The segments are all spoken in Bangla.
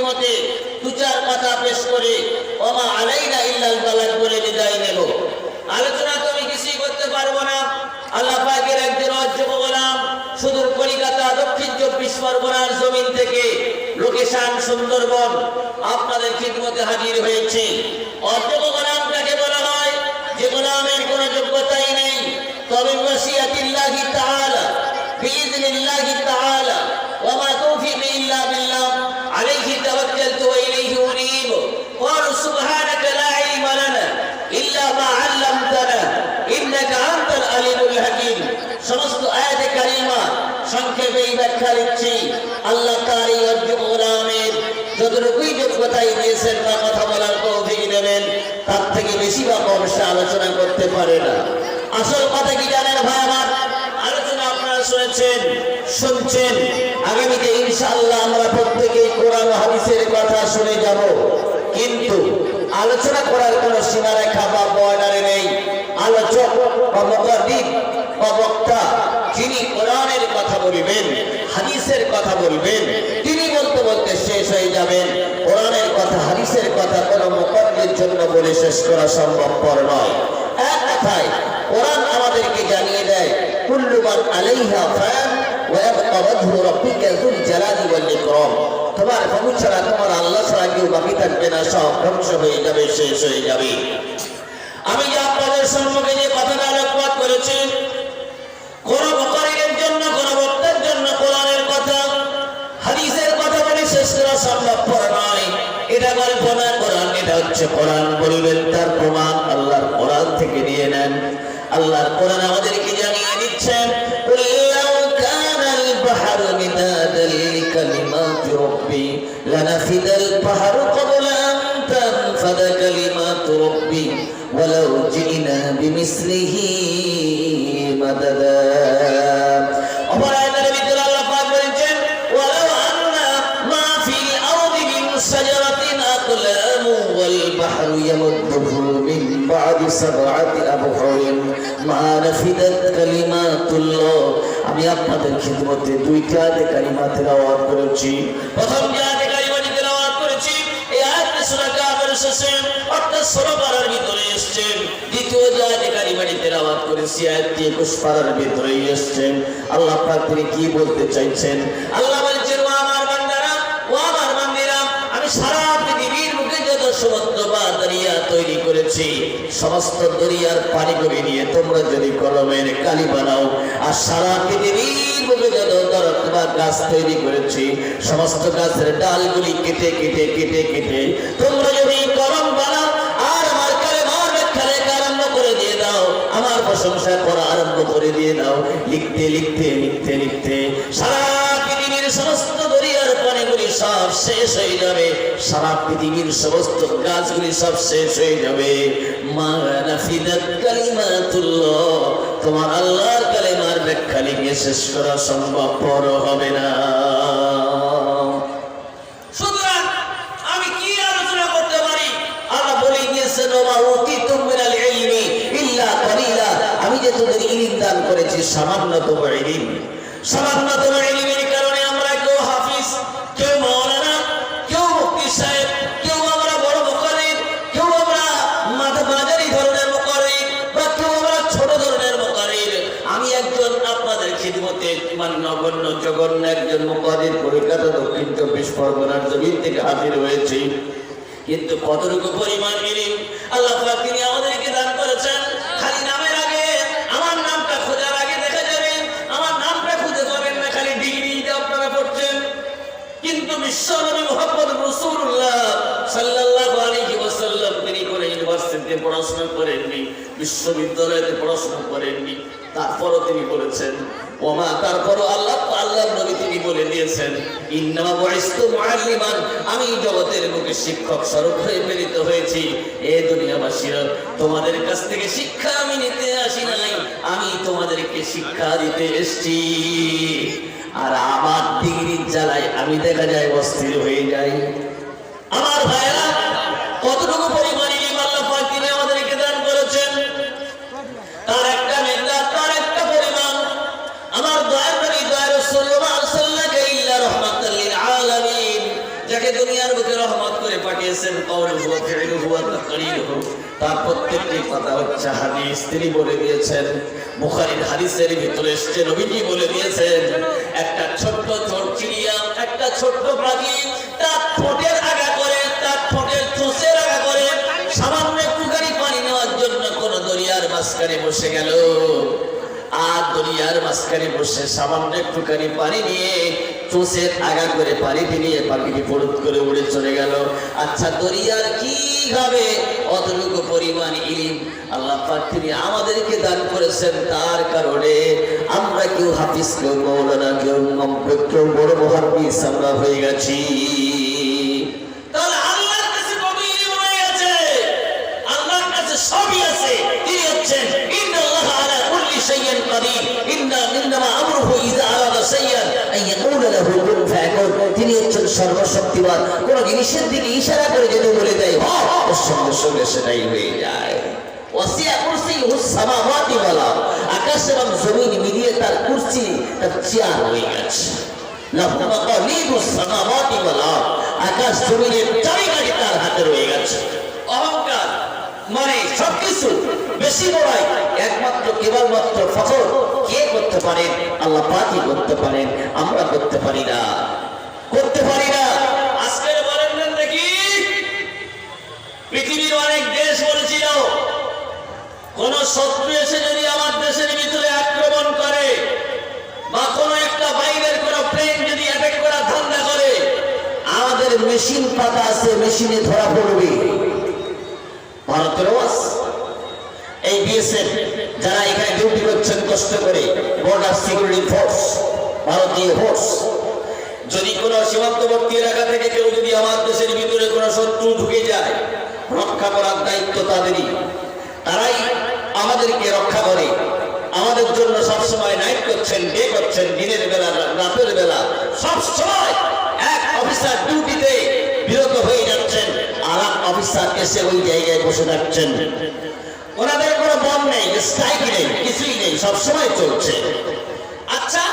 খিদমতে দু চার কথা পেশ করে ওমা আলাইনা ইল্লাল বালাগ বলে বিদায় নেব। আলোচনা তো আমি কিছুই করতে পারবো না। আল্লাহ পাকের একজন অযোগ্য গোলাম সুদূর কলিকাতা দক্ষিণ 24 পরগনার জমিন থেকে লোকেশন সুন্দরবন আপনাদের খিদমতে হাজির হয়েছে। অযোগ্য গোলাম কাকে বলা হয়? যে গোলামের কোনো যোগ্যতাই নেই, তবে মাশিয়াতিল্লাহি তাআলা বিইذنিল্লাহি তাআলা ওয়া মা তাওফীকি ইল্লা বিল্লাহ আলাইহি তাওয়াক্কালতু ওয়া ইলাইহি উনীব। ক্বালু সুবহানাকা লা ইলমা লানা ইল্লা মা 'আল্লামতানা ইন্নাকা আনতাল আলিমুল হাকীম। সমস্ত আয়াতে কারিমা সংক্ষেপে ব্যাখ্যা দিচ্ছি। আল্লাহ তাআলা এই অযোগ্য গোলামের যতটুকুই যোগ্যতাই দিয়েছেন বা কথা বলার তৌফিক দেবেন, তার থেকে বেশি বা কম সে আলোচনা করতে পারে না। আসল কথা কি জানেন ভাই আমার? আলোচনা আপনারা শুনেছেন, শুনছেন। আগামীতে ইনশাআল্লাহ আমরা প্রত্যেকেই কোরআন ও হাদিসের কথা শুনে যাব, কিন্তু আলোচনা করার কোনো সীমারেখা বা বর্ডারে নেই। আলোচক বা মুকাদ্দিম বা বক্তা যিনি কোরআনের কথা বলবেন, হাদিসের কথা বলবেন, তিনি বলতে বলতে শেষ হয়ে যাবেন। কোরআনের কথা হাদিসের কথা কোনো মুকাদ্দিমের জন্য বলে শেষ করা সম্ভবপর নয়। এক কথায় কোরআন আমাদেরকে জানিয়ে দেয় কুল্লু মান আলাইহা ফান ওয়া ইয়াবকা ওয়াজহু রাব্বিকা যুল জালালি ওয়াল ইকরাম। তোমার প্রভু ছাড়া, তোমার আল্লাহ ছাড়া কেউ বাকি থাকবে না, সব ধ্বংস হয়ে যাবে, শেষ হয়ে যাবে। আমি যে আপনাদের সম্মুখে যে কথাটা আলোকপাত করেছি, কোন মুকাররিরের জন্য, কোন বক্তার জন্য কোরআনের কথা হাদিসের কথা বলে শেষ করা সম্ভবপর নয়। এটা কল্পনা কোরআন, এটা হচ্ছে কোরআন বলবেন তার প্রমাণ আল্লাহর কোরআন থেকে নিয়ে নেন। আল্লাহর কোরআন আমাদেরকে জানিয়ে দিচ্ছেন কুল্লাউ কানাল বাহরু মিদাদাল লিকালিমাতি রাব্বি লানাফিদাল বাহরু ক্বাবলা আন তানফাদা কালিমাতু রাব্বি ওয়ালাউ জিনা বিমিসলিহি মাদাদা। অপর আয়াতের ভিতরে আল্লাহ পাক বলেছেন ওয়ালাউ আন্না মা ফিল আরদি মিন শাজারাতিন আকলামু ওয়াল বাহরু ইয়ামুদ্দুহু মিন বা'দি সাব'আতি আবহুরিন মা নাফিদাত কালিমাতুল্লাহ। আমি আপনাদের খিদমতে দুইটা আয়াতে কারিমা তেলাওয়াত করেছি। প্রথম যে আয়াতে কারিমা তেলাওয়াত করেছি, এই আয়াতটি সূরা কাফের শেষে অর্থাৎ 16 পারার ভিতরে এসেছে। দ্বিতীয় যে আয়াতে কারিমা তেলাওয়াত করেছি, আয়াতটি 21 পারার ভিতরে এসেছে। আল্লাহ পাক তিনি কি বলতে চাইছেন? আল্লাহ বলেছেন ও আমার বান্দারা, ও আমার বান্দিরা, আমি সারা পৃথিবীর বুকে যত সমুদ্র বা দরিয়া তৈরি করেছি, সমস্ত দরিয়ার পানিগুলি নিয়ে তোমরা যদি কলমের কালি বানাও, আর সারা পৃথিবীর বুকে যত দরখ বা গাছ তৈরি করেছি, সমস্ত গাছের ডালগুলি কেটে কেটে কেটে কেটে তোমরা যদি কলম বানাও আর আমার কালেমার ব্যাখ্যা লেখা আরম্ভ করে দিয়ে দাও, আমার প্রশংসা করা আরম্ভ করে দিয়ে দাও, লিখতে লিখতে লিখতে লিখতে সারা পৃথিবীর সমস্ত দরিয়ার পানিগুলি সব শেষ হয়ে যাবে, সারা পৃথিবীর সমস্ত গাছগুলি সব শেষ হয়ে যাবে। মা নাফিদাত কালিমাতুল্লাহ, তোমার আল্লাহর কালেমার ব্যাখ্যা লিখে শেষ করা সম্ভবপর হবে না। সুতরাং আমি কি আলোচনা করতে পারি? আল্লাহ বলে দিয়েছেন ওমা উতিতুম মিনাল ইলমি ইল্লা কালিলা, আমি যে তোদের ইলম দান করেছি সামান্যতম ইলম। সামান্যতম ইলমের কারণে আমরা কেউ হাফিজ, কেউ মাওলানা, কেউ মুফতি সাহেব, কেউ আমরা বড় মুকাররির, কেউ আমরা মাঝারি ধরনের মুকাররির, বা কেউ আমরা ছোট ধরনের মুকাররির। আমি একজন আপনাদের খিদমতে মান্যগণ্য জঘন্য একজন মুকাররির কলকাতা দক্ষিণ 24 পরগনার জমিন থেকে হাজির হয়েছি, কিন্তু কতটুকু পরিমাণ ইলম আল্লাহ পাক তিনি আমাদেরকে দান করেছেন। খালি নামের আগে আমার নামটা খোঁজার আগে দেখা যাবে আমার নামটা খুঁজে পাবেন না, খালি ডিগ্রিটা আপনারা পড়ছেন, কিন্তু বিশ্বনবী মুহাম্মদ রাসূলুল্লাহ সাল্লাল্লাহু আলাইহি ওয়াসাল্লাম তিনি কোন ইউনিভার্সিটিতে পড়াশোনা করেননি, বিশ্ববিদ্যালয়ে পড়াশোনা করেননি, তারপরও তিনি বলেছেন ওমা, তারপরও আল্লাহ নবী তিনি বলে দিয়েছেন ইন্নামা বুইসতু মুআল্লিমান, আমি জগতের বুকে শিক্ষক স্বরূপ হয়ে প্রেরিত হয়েছি। এ দুনিয়াবাসীরা, তোমাদের কাছ থেকে শিক্ষা আমি নিতে আসি নাই, আমি তোমাদেরকে শিক্ষা দিতে এসেছি। আর আমার ডিগ্রির জ্বালায় আমি দেখা যায় অস্থির হয়ে যাই। আমার ভাইরা, কতটুকু পরিমাণ ইলম আল্লাহ পাক তিনি আমাদেরকে দান করেছেন, তার একটা মেলা, তার একটা পরিমাণ। আমার দয়ার নবী দয়া রাসূলুল্লাহ সাল্লাল্লাহু আলাইহি ওয়া সাল্লাম ইল্লা রাহমাতাল লিল আলামিন, যাকে দুনিয়ার বুকে রহমত করে পাঠিয়েছেন কওলুহু ওয়া ফি'লুহু ওয়া তাকরীরুহু, তার প্রত্যেকটি কথা হচ্ছে হাদিস। তিনি বলে দিয়েছেন, বুখারীর হাদিসের ভিতরে এসেছে, নবীজি বলে দিয়েছেন, একটা ছোট্ট চিড়িয়া, একটা ছোট্ট পাখি তার ঠোঁটের আগা করে, তার ঠোঁটের চোষের আগা করে সামান্য একটুখানি পানি নেওয়ার জন্য কোন দরিয়ার মাঝখানে বসে গেল, আর দরিয়ার মাঝখানে বসে সামান্য একটুখানি পানি নিয়ে চোষের আগা করে পানি নিয়ে পাখিটি ফরুত করে উড়ে চলে গেল। আচ্ছা, দরিয়ার কি হবে অতটুকু পরিমাণ ইলম আল্লাহ পাক তিনি আমাদেরকে দান করেছেন, তার কারণে আমরা কেউ হাফিজ, কেউ মৌলানা, কেউ বড় মুহাদ্দিস আমরা হয়ে গেছি। তাহলে আল্লাহর কাছে কত ইলম হয়ে গেছে, আল্লাহর কাছে সবই আছে। তিনি হচ্ছেন ইন্নাল্লাহ আলা কুল্লি শাইইন কাদির, ইন্নামা আমরুহু ইযা আরাদা শাইআন আন ইয়াকুলা লাহু কুন ফায়াকুন। তিনি হচ্ছেন সর্বশক্তিমান, কোন জিনিসের দিকে ইশারা করে যদি বলে দেয় হ, ওর সঙ্গে সঙ্গে সেটাই হয়ে যায়। ওয়াসিয়া কুরসিয়ুহুস সামাওয়াতি ওয়াল আরদ, আকাশ এবং জমিন মিলিয়ে তার কুরসি, তার চেয়ার হয়ে গেছে। লাহু মাকালিদুস সামাওয়াতি ওয়াল আরদ, আকাশ জমিনের চাবিকাঠি তার হাতে রয়ে গেছে। অহংকার মানে সবকিছু বেশি বড়াই একমাত্র কেবলমাত্র ফখর কে করতে পারেন? আল্লাহ পাকই করতে পারেন, আমরা করতে পারি না, করতে পারি না। আজকের বলেন না দেখি, পৃথিবীর অনেক দেশ বলেছিল কোন শত্রু এসে যদি আমার দেশের ভিতরে আক্রমণ করে বা কোন একটা বাইরের কোন প্লেন যদি অ্যাটাক করার ধান্দা করে, আমাদের মেশিন পাতা আছে, মেশিনে ধরা পড়বে। ভারতেরও আছে এই বিএসএফ, যারা এখানে ডিউটি করছেন কষ্ট করে, বর্ডার সিকিউরিটি ফোর্স, ভারতীয় ফোর্স। যদি কোনো সীমান্তবর্তী এলাকা থেকে কেউ যদি আমার দেশের ভিতরে কোনো শত্রু ঢুকে যায়, রক্ষা করার দায়িত্ব তাদেরই, তারাই আমাদেরকে রক্ষা করে। আমাদের জন্য সবসময় নাইট করছেন, ডে করছেন, দিনের বেলা, রাতের বেলা, সবসময় এক অফিসার ডিউটিতে বিরত হয়ে যাচ্ছেন, আর এক অফিসার এসে ওই জায়গায় বসে থাকছেন। ওনাদের কোনো বন্ধ নেই, স্ট্রাইক নেই, কিছুই নেই, সবসময় চলছে। আচ্ছা,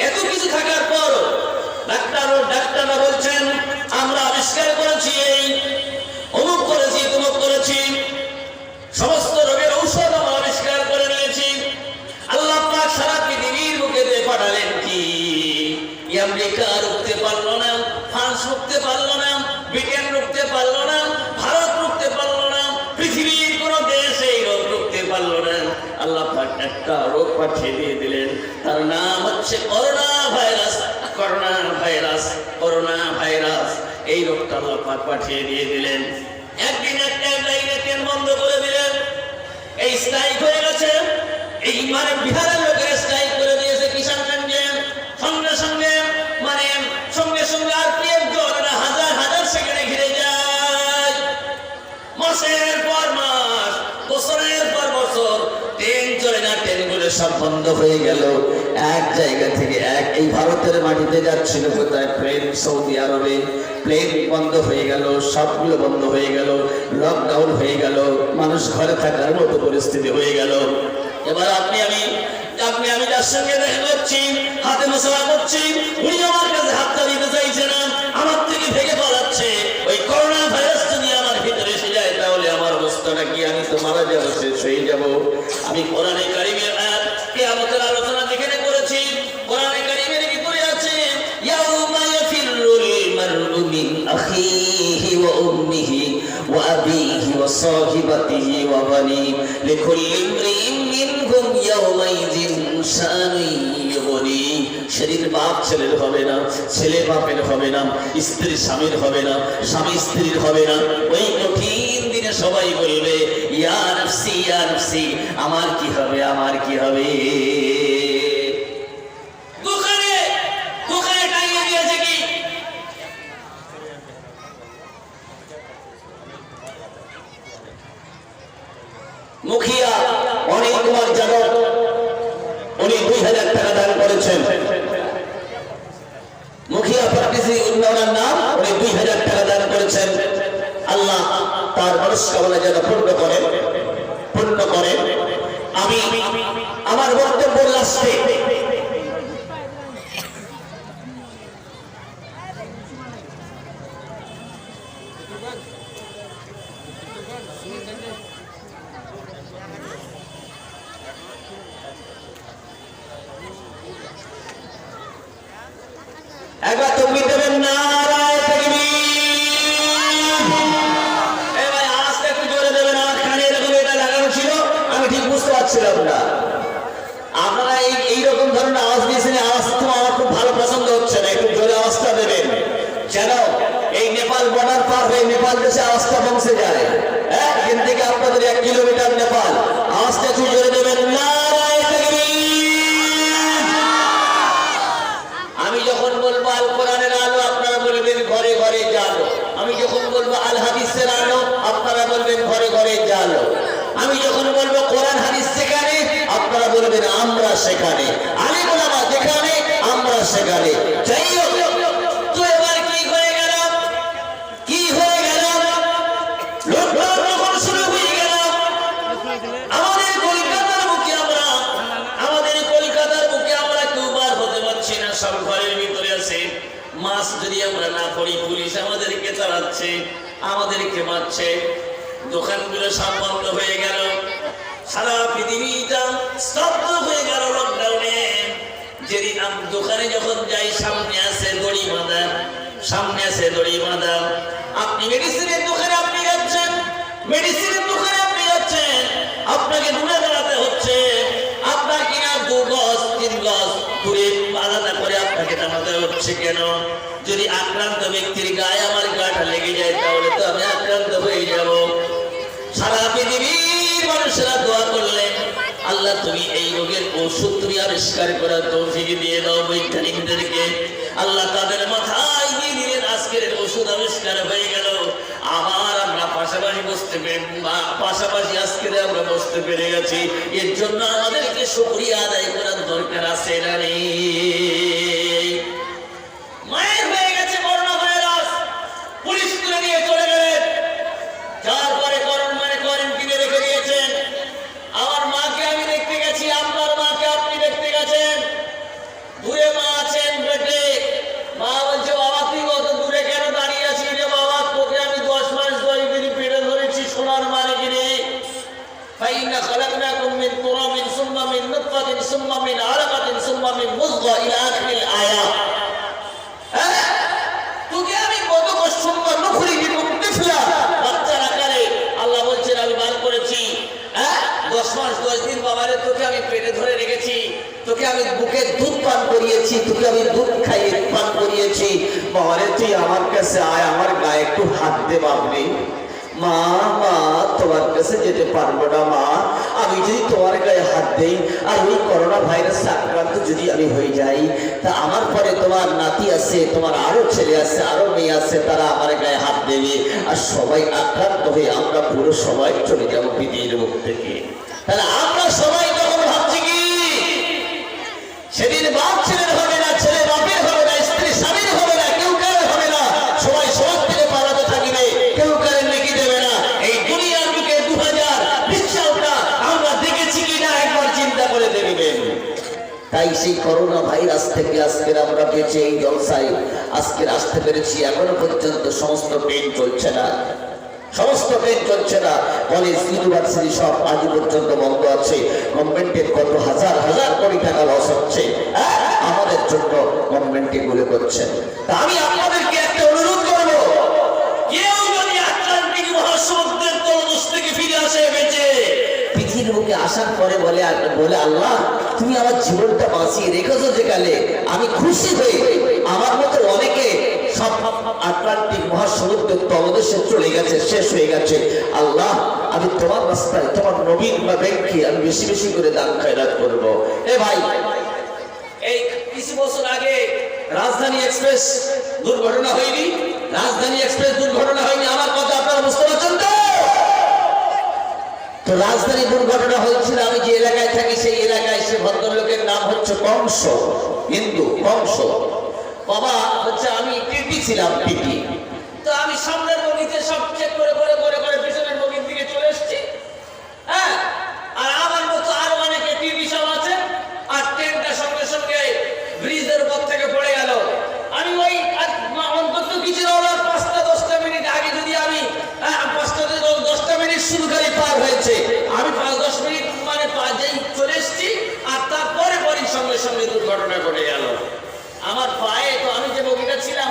এত কিছু থাকার পর ডাক্তাররা বলছেন আমরা আবিষ্কার করেছি, এই অমুক করেছি, তমুক করেছি, সমস্ত রোগের ঔষধ আমরা আবিষ্কার করে নিয়েছি। আল্লাহ পাক সারা পৃথিবীর বুকে দিয়ে পাঠালেন কি? আমেরিকা রুখতে পারলো না, ফ্রান্স রুখতে পারলো না, ব্রিটেন রুখতে পারলো না, ভারত রুখতে পারলো না, পৃথিবীর কোন দেশ এই রোগ রুখতে পারলো না। আল্লাহ পাক একটা রোগ পাঠিয়ে দিয়ে দিলেন, তার নাম হচ্ছে corona virus. Corona virus, corona virus, এই রোগটা আল্লাহ পাক পাঠিয়ে দিয়ে দিলেন। একদিন একটা লাইনে ট্রেন বন্ধ করে দিলেন, এই স্ট্রাইক হয়ে গেছে। এই মানে বিহারের লোকের স্ট্রাইক করে দিয়েছে কিষানগঞ্জে, সঙ্গে সঙ্গে মানে সঙ্গে সঙ্গে আর হাজার হাজার সেখানে ঘিরে যায়। মাসের পর মাস, বছরের পর বছর ট্রেন চলে না, ট্রেনগুলো সব বন্ধ হয়ে গেল। এক জায়গা থেকে এই ভারতের মাটিতে যাচ্ছিল কোথায় ট্রেন, সৌদি আরবে, প্লেন বন্ধ হয়ে গেল, সবগুলো বন্ধ হয়ে গেল, লকডাউন হয়ে গেল, মানুষ ঘরে থাকার মতো পরিস্থিতি হয়ে গেল। এবার আপনি আমি যার সঙ্গে দেখা করছি, হাতে মশলা করছি, উনি আমার কাছে হাতটা দিতে চাইছে না, আমার থেকে ভেঙে পালাচ্ছে। ওই করোনা ভাইরাস যদি আমার ভিতরে এসে যায় তাহলে আমার অবস্থাটা কি? আমি তো মারা যাবো, শেষ হয়ে যাবো। আমি কোরআনে কারিমের আয়াত কিয়ামতের আলোচনা যেখানে করেছি, কোরআনে কারিমের ভিতরে আছে ইয়াউমা ইয়াফিরুল মারউ মিন আখিহি ওয়া উম্মিহি ওয়া আবিহি ওয়া সাহিবাতিহি ওয়া বানি লিকুল্লি ইমরিইন মিনহুম ইয়াওমাইযিন শানুন ইউগনি। সেদিন বাপ ছেলের হবে না, ছেলে বাপের হবে না, স্ত্রী স্বামীর হবে না, স্বামী স্ত্রীর হবে না। ওই কঠিন দিনে সবাই বলবে ইয়া নাফসি ইয়া নাফসি, আমার কি হবে, আমার কি হবে। দোকানে টাইয়ে দিয়েছে কি? মুখিয়া অনেক কুমার যাদব, উনি 2000 টাকা দান করেছেন। মুখিয়া পার্টিসি উন্নয়নের নাম, উনি 2000 টাকা দান করেছেন। আল্লাহ তার মনস্কামনা যেন পূর্ণ করেন। আমি আমার বক্তব্য লাস্টে একবার তুমি দেবেন না। আপনারা এইরকম ধরনের আওয়াজ দিয়েছেন, আওয়াজ তো আমার খুব ভালো পছন্দ হচ্ছে না, একটু জোরে আওয়াজটা দেবেন যেন এই নেপাল বর্ডার পার হয়ে নেপাল দেশে আওয়াজটা পৌঁছে যায়। হ্যাঁ, এখান থেকে আপনাদের 1 কিলোমিটার নেপাল, আওয়াজটা একটু জোরে দেবেন। আমি যখন বলবো আল কোরআনের আলো, আপনারা বলবেন ঘরে ঘরে জালো। আমি যখন বলবো আল হাদিসের আলো, আপনারা বলবেন ঘরে ঘরে জালো। আমি যখন বলবো কোরআন হাদিস সেখানে, আপনারা বলবেন আমরা সেখানে। আলিম ওলামা যেখানে, আমরা সেখানে। যাই হোক, তো এবার কি হয়ে গেল? কি হয়ে গেল? লকডাউন যখন শুরু হয়ে গেল, আমাদের কলকাতার বুকে আমরা কেউ বার হতে পারছি না, সব ঘরের ভিতরে আছে। মাস্ক যদি আমরা না পরি, পুলিশ আমাদেরকে চালাচ্ছে, আমাদেরকে মারছে। দোকানগুলো সব বন্ধ হয়ে গেল, সারা পৃথিবীটা স্তব্ধ হয়ে গেল লকডাউনে। যেদিন দোকানে যখন যাই, সামনে আছে দড়ি বাঁধা, সামনে আছে দড়ি বাঁধা। আপনি মেডিসিনের দোকানে আপনি যাচ্ছেন, মেডিসিনের দোকানে আপনি যাচ্ছেন, আপনাকে দূরে দাঁড়াতে হচ্ছে। আপনার কিনা 2 গজ 3 গজ দূরে আলাদা করে আপনাকে দাঁড়াতে হচ্ছে। কেন? যদি আক্রান্ত ব্যক্তির গায়ে আমার গাটা লেগে যায়, তাহলে তো আমি আক্রান্ত হয়ে যাব। সারা পৃথিবীর মানুষেরা দোয়া করলেন, আল্লাহ তুমি এই রোগের ওষুধ তুমি আবিষ্কার করার তৌফিক দিয়ে দাও বৈজ্ঞানিকদেরকে। আল্লাহ তাদের মাথায় দিয়ে দিলেন, আজকের ওষুধ আবিষ্কার হয়ে গেল। আবার আমরা পাশাপাশি আজকে আমরা বসতে পেরে গেছি। এর জন্য আমাদেরকে শুকরিয়া আদায় করার দরকার আছে না নেই? মায়ের হয়ে গেছে করোনা ভাইরাস, পুলিশ তুলে নিয়ে চলে গেলেন, যার পরে কোয়ারেন্টিনে রেখে দিয়েছেন। আমার মাকে আমি দেখতে গেছি, আপনার মাকে আপনি দেখতে গেছেন। দূরে মা আছেন পেটে, মা বলছে বাবা তুই কত দূরে কেন দাঁড়িয়ে আছিস রে বাবা? তোকে আমি 10 মাস 10 দিন পেটে ধরেছি, সোনার মানে কিনে। فإنا خلقناكم من تراب ثم من نطفة ثم من علقة ثم من مضغة إلى آخر الآيات। তোকে আমি কত কষ্ট নুখরি টিফলা বাচ্চার আকারে আল্লাহ বলছেন আমি বার করেছি। 10 মাস 10 দিন বাবারে তোকে আমি পেটে ধরে রেখেছি, তোকে আমি বুকে দুধ পান করিয়েছি, তোকে আমি দুধ খাইয়ে পান করিয়েছি। বাবারে তুই আমার কাছে আয়, আমার গায়ে একটু হাত দে বাবরে। মা মা তোমার কাছে যেতে পারবো না মা, আমি যদি তোমার গায়ে হাত দেই আর ওই করোনা ভাইরাস আক্রান্ত যদি আমি হয়ে যাই, তা আমার পরে তোমার নাতি আছে, তোমার আরো ছেলে আছে, আরো মেয়ে আছে, তারা আমার গায়ে হাত দেবে আর সবাই আক্রান্ত হয়ে আমরা পুরো সবাই চলে যাবো পৃথিবীর মুখ থেকে। তাহলে আমরা সবাই তখন ভাবছি কি, সেদিন বাপ ছেলের হবে না, ছেলে বাপের হবে না, স্ত্রী স্বামীর হবে না, কেউ কারোর হবে না, সবাই সব থেকে পালাতে থাকবে, কেউ কারের নেকি দেবে না। এই দুনিয়ার বুকে 2020 সালটা আমরা দেখেছি কিনা একবার চিন্তা করে দেখবেন। তাই সেই করোনা ভাইরাস থেকে আজকের আমরা বেঁচে এই জলসায় আজকের আসতে পেরেছি। এখনো পর্যন্ত সমস্ত ট্রেন চলছে না, সমস্ত ট্রেন চলছে না, কলেজ ইউনিভার্সিটি সব আজ পর্যন্ত বন্ধ আছে। গভর্নমেন্টের কত হাজার হাজার কোটি টাকা লস হচ্ছে, আমাদের জন্য গভর্নমেন্ট এগুলো করছেন। তা আমি আপনাদেরকে একটা অনুরোধ করবো, কেউ যদি আটলান্টিক মহাসমুদ্রের তলদেশ থেকে ফিরে আসে বেঁচে, পৃথিবীর বুকে আসার পরে বলে আল্লাহ তুমি আমার জীবনটা বাঁচিয়ে রেখেছো যেখানে, আমি খুশি হয়ে আমার মতো অনেকে সব আটলান্টিক মহাসমুদ্রের তলদেশে চলে গেছে, শেষ হয়ে গেছে। আল্লাহ আমি তোমার রাস্তায় তোমার নবীন বা ব্যাংকে আমি বেশি বেশি করে দান খয়রাত করবো। এ ভাই, এই কিছু বছর আগে রাজধানী এক্সপ্রেস দুর্ঘটনা হয়নি? রাজধানী এক্সপ্রেস দুর্ঘটনা হয়নি? আমার কথা আপনারা বুঝতে পারছেন তো? তো রাজধানী দুর্ঘটনা হয়েছিল, আমি যে এলাকায় থাকি সেই এলাকায়, সে ভদ্রলোকের নাম হচ্ছে কংস, হিন্দু কংস। বাবা হচ্ছে আমি টিটি ছিলাম, টিটি। তো আমি সামনের বগিতে সব চেক করে করে করে করে পিছনের বগির দিকে চলে এসেছি। হ্যাঁ, আর আমার মতো আরো অনেকে টিটি সব আছে। আর ট্রেনটা সঙ্গে সঙ্গে ব্রিজের উপর থেকে পড়ে গেল। আমি ওই অন্তত কিছু 5-10 মিনিট আগে যদি আমি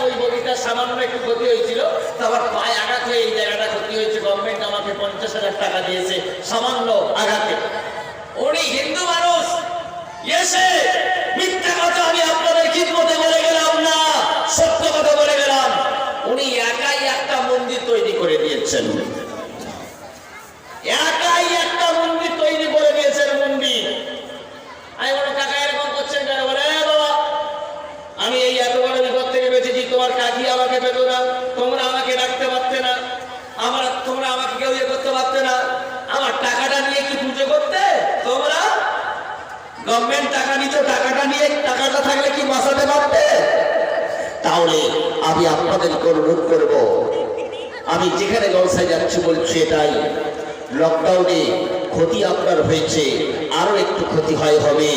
ওই বগিটা সামান্য একটু ক্ষতি হয়েছিল, তো আমার পায়ে আঘাত হয়ে এই জায়গাটা ক্ষতি হয়েছে, গভর্নমেন্ট আমাকে 50,000 টাকা দিয়েছে সামান্য আঘাতে। উনি হিন্দু মানুষ, এসে মিথ্যা কথা আমি আপনাদের খিদমতে বলে গেলাম না, সত্য কথা বলে গেলাম। উনি একাই একটা মন্দির তৈরি করে দিয়েছেন, একাই একটা মন্দির তৈরি করে দিয়েছেন। মন্দির আমি বলো কাকা এরকম করছেন কেন? বলে বাবা আমি এই এত বড় বিপদ থেকে বেঁচেছি, তোমার কাকি আমাকে পেত না, তোমরা আমাকে ডাকতে পারতে না, তোমরা আমাকে কেউ ইয়ে করতে পারতে না, আমার টাকাটা নিয়ে কি পুজো করতে? তোমরা গভর্নমেন্ট টাকা নিত, টাকাটা নিয়ে টাকাটা থাকলে কি বাঁচাতে পারতে? তাহলে আমি আপনাদেরকে অনুরোধ করবো, আমি যেখানে জলসায় যাচ্ছি বলছি এটাই, লকডাউনে ক্ষতি আপনার হয়েছে, আরো একটু ক্ষতি হবে,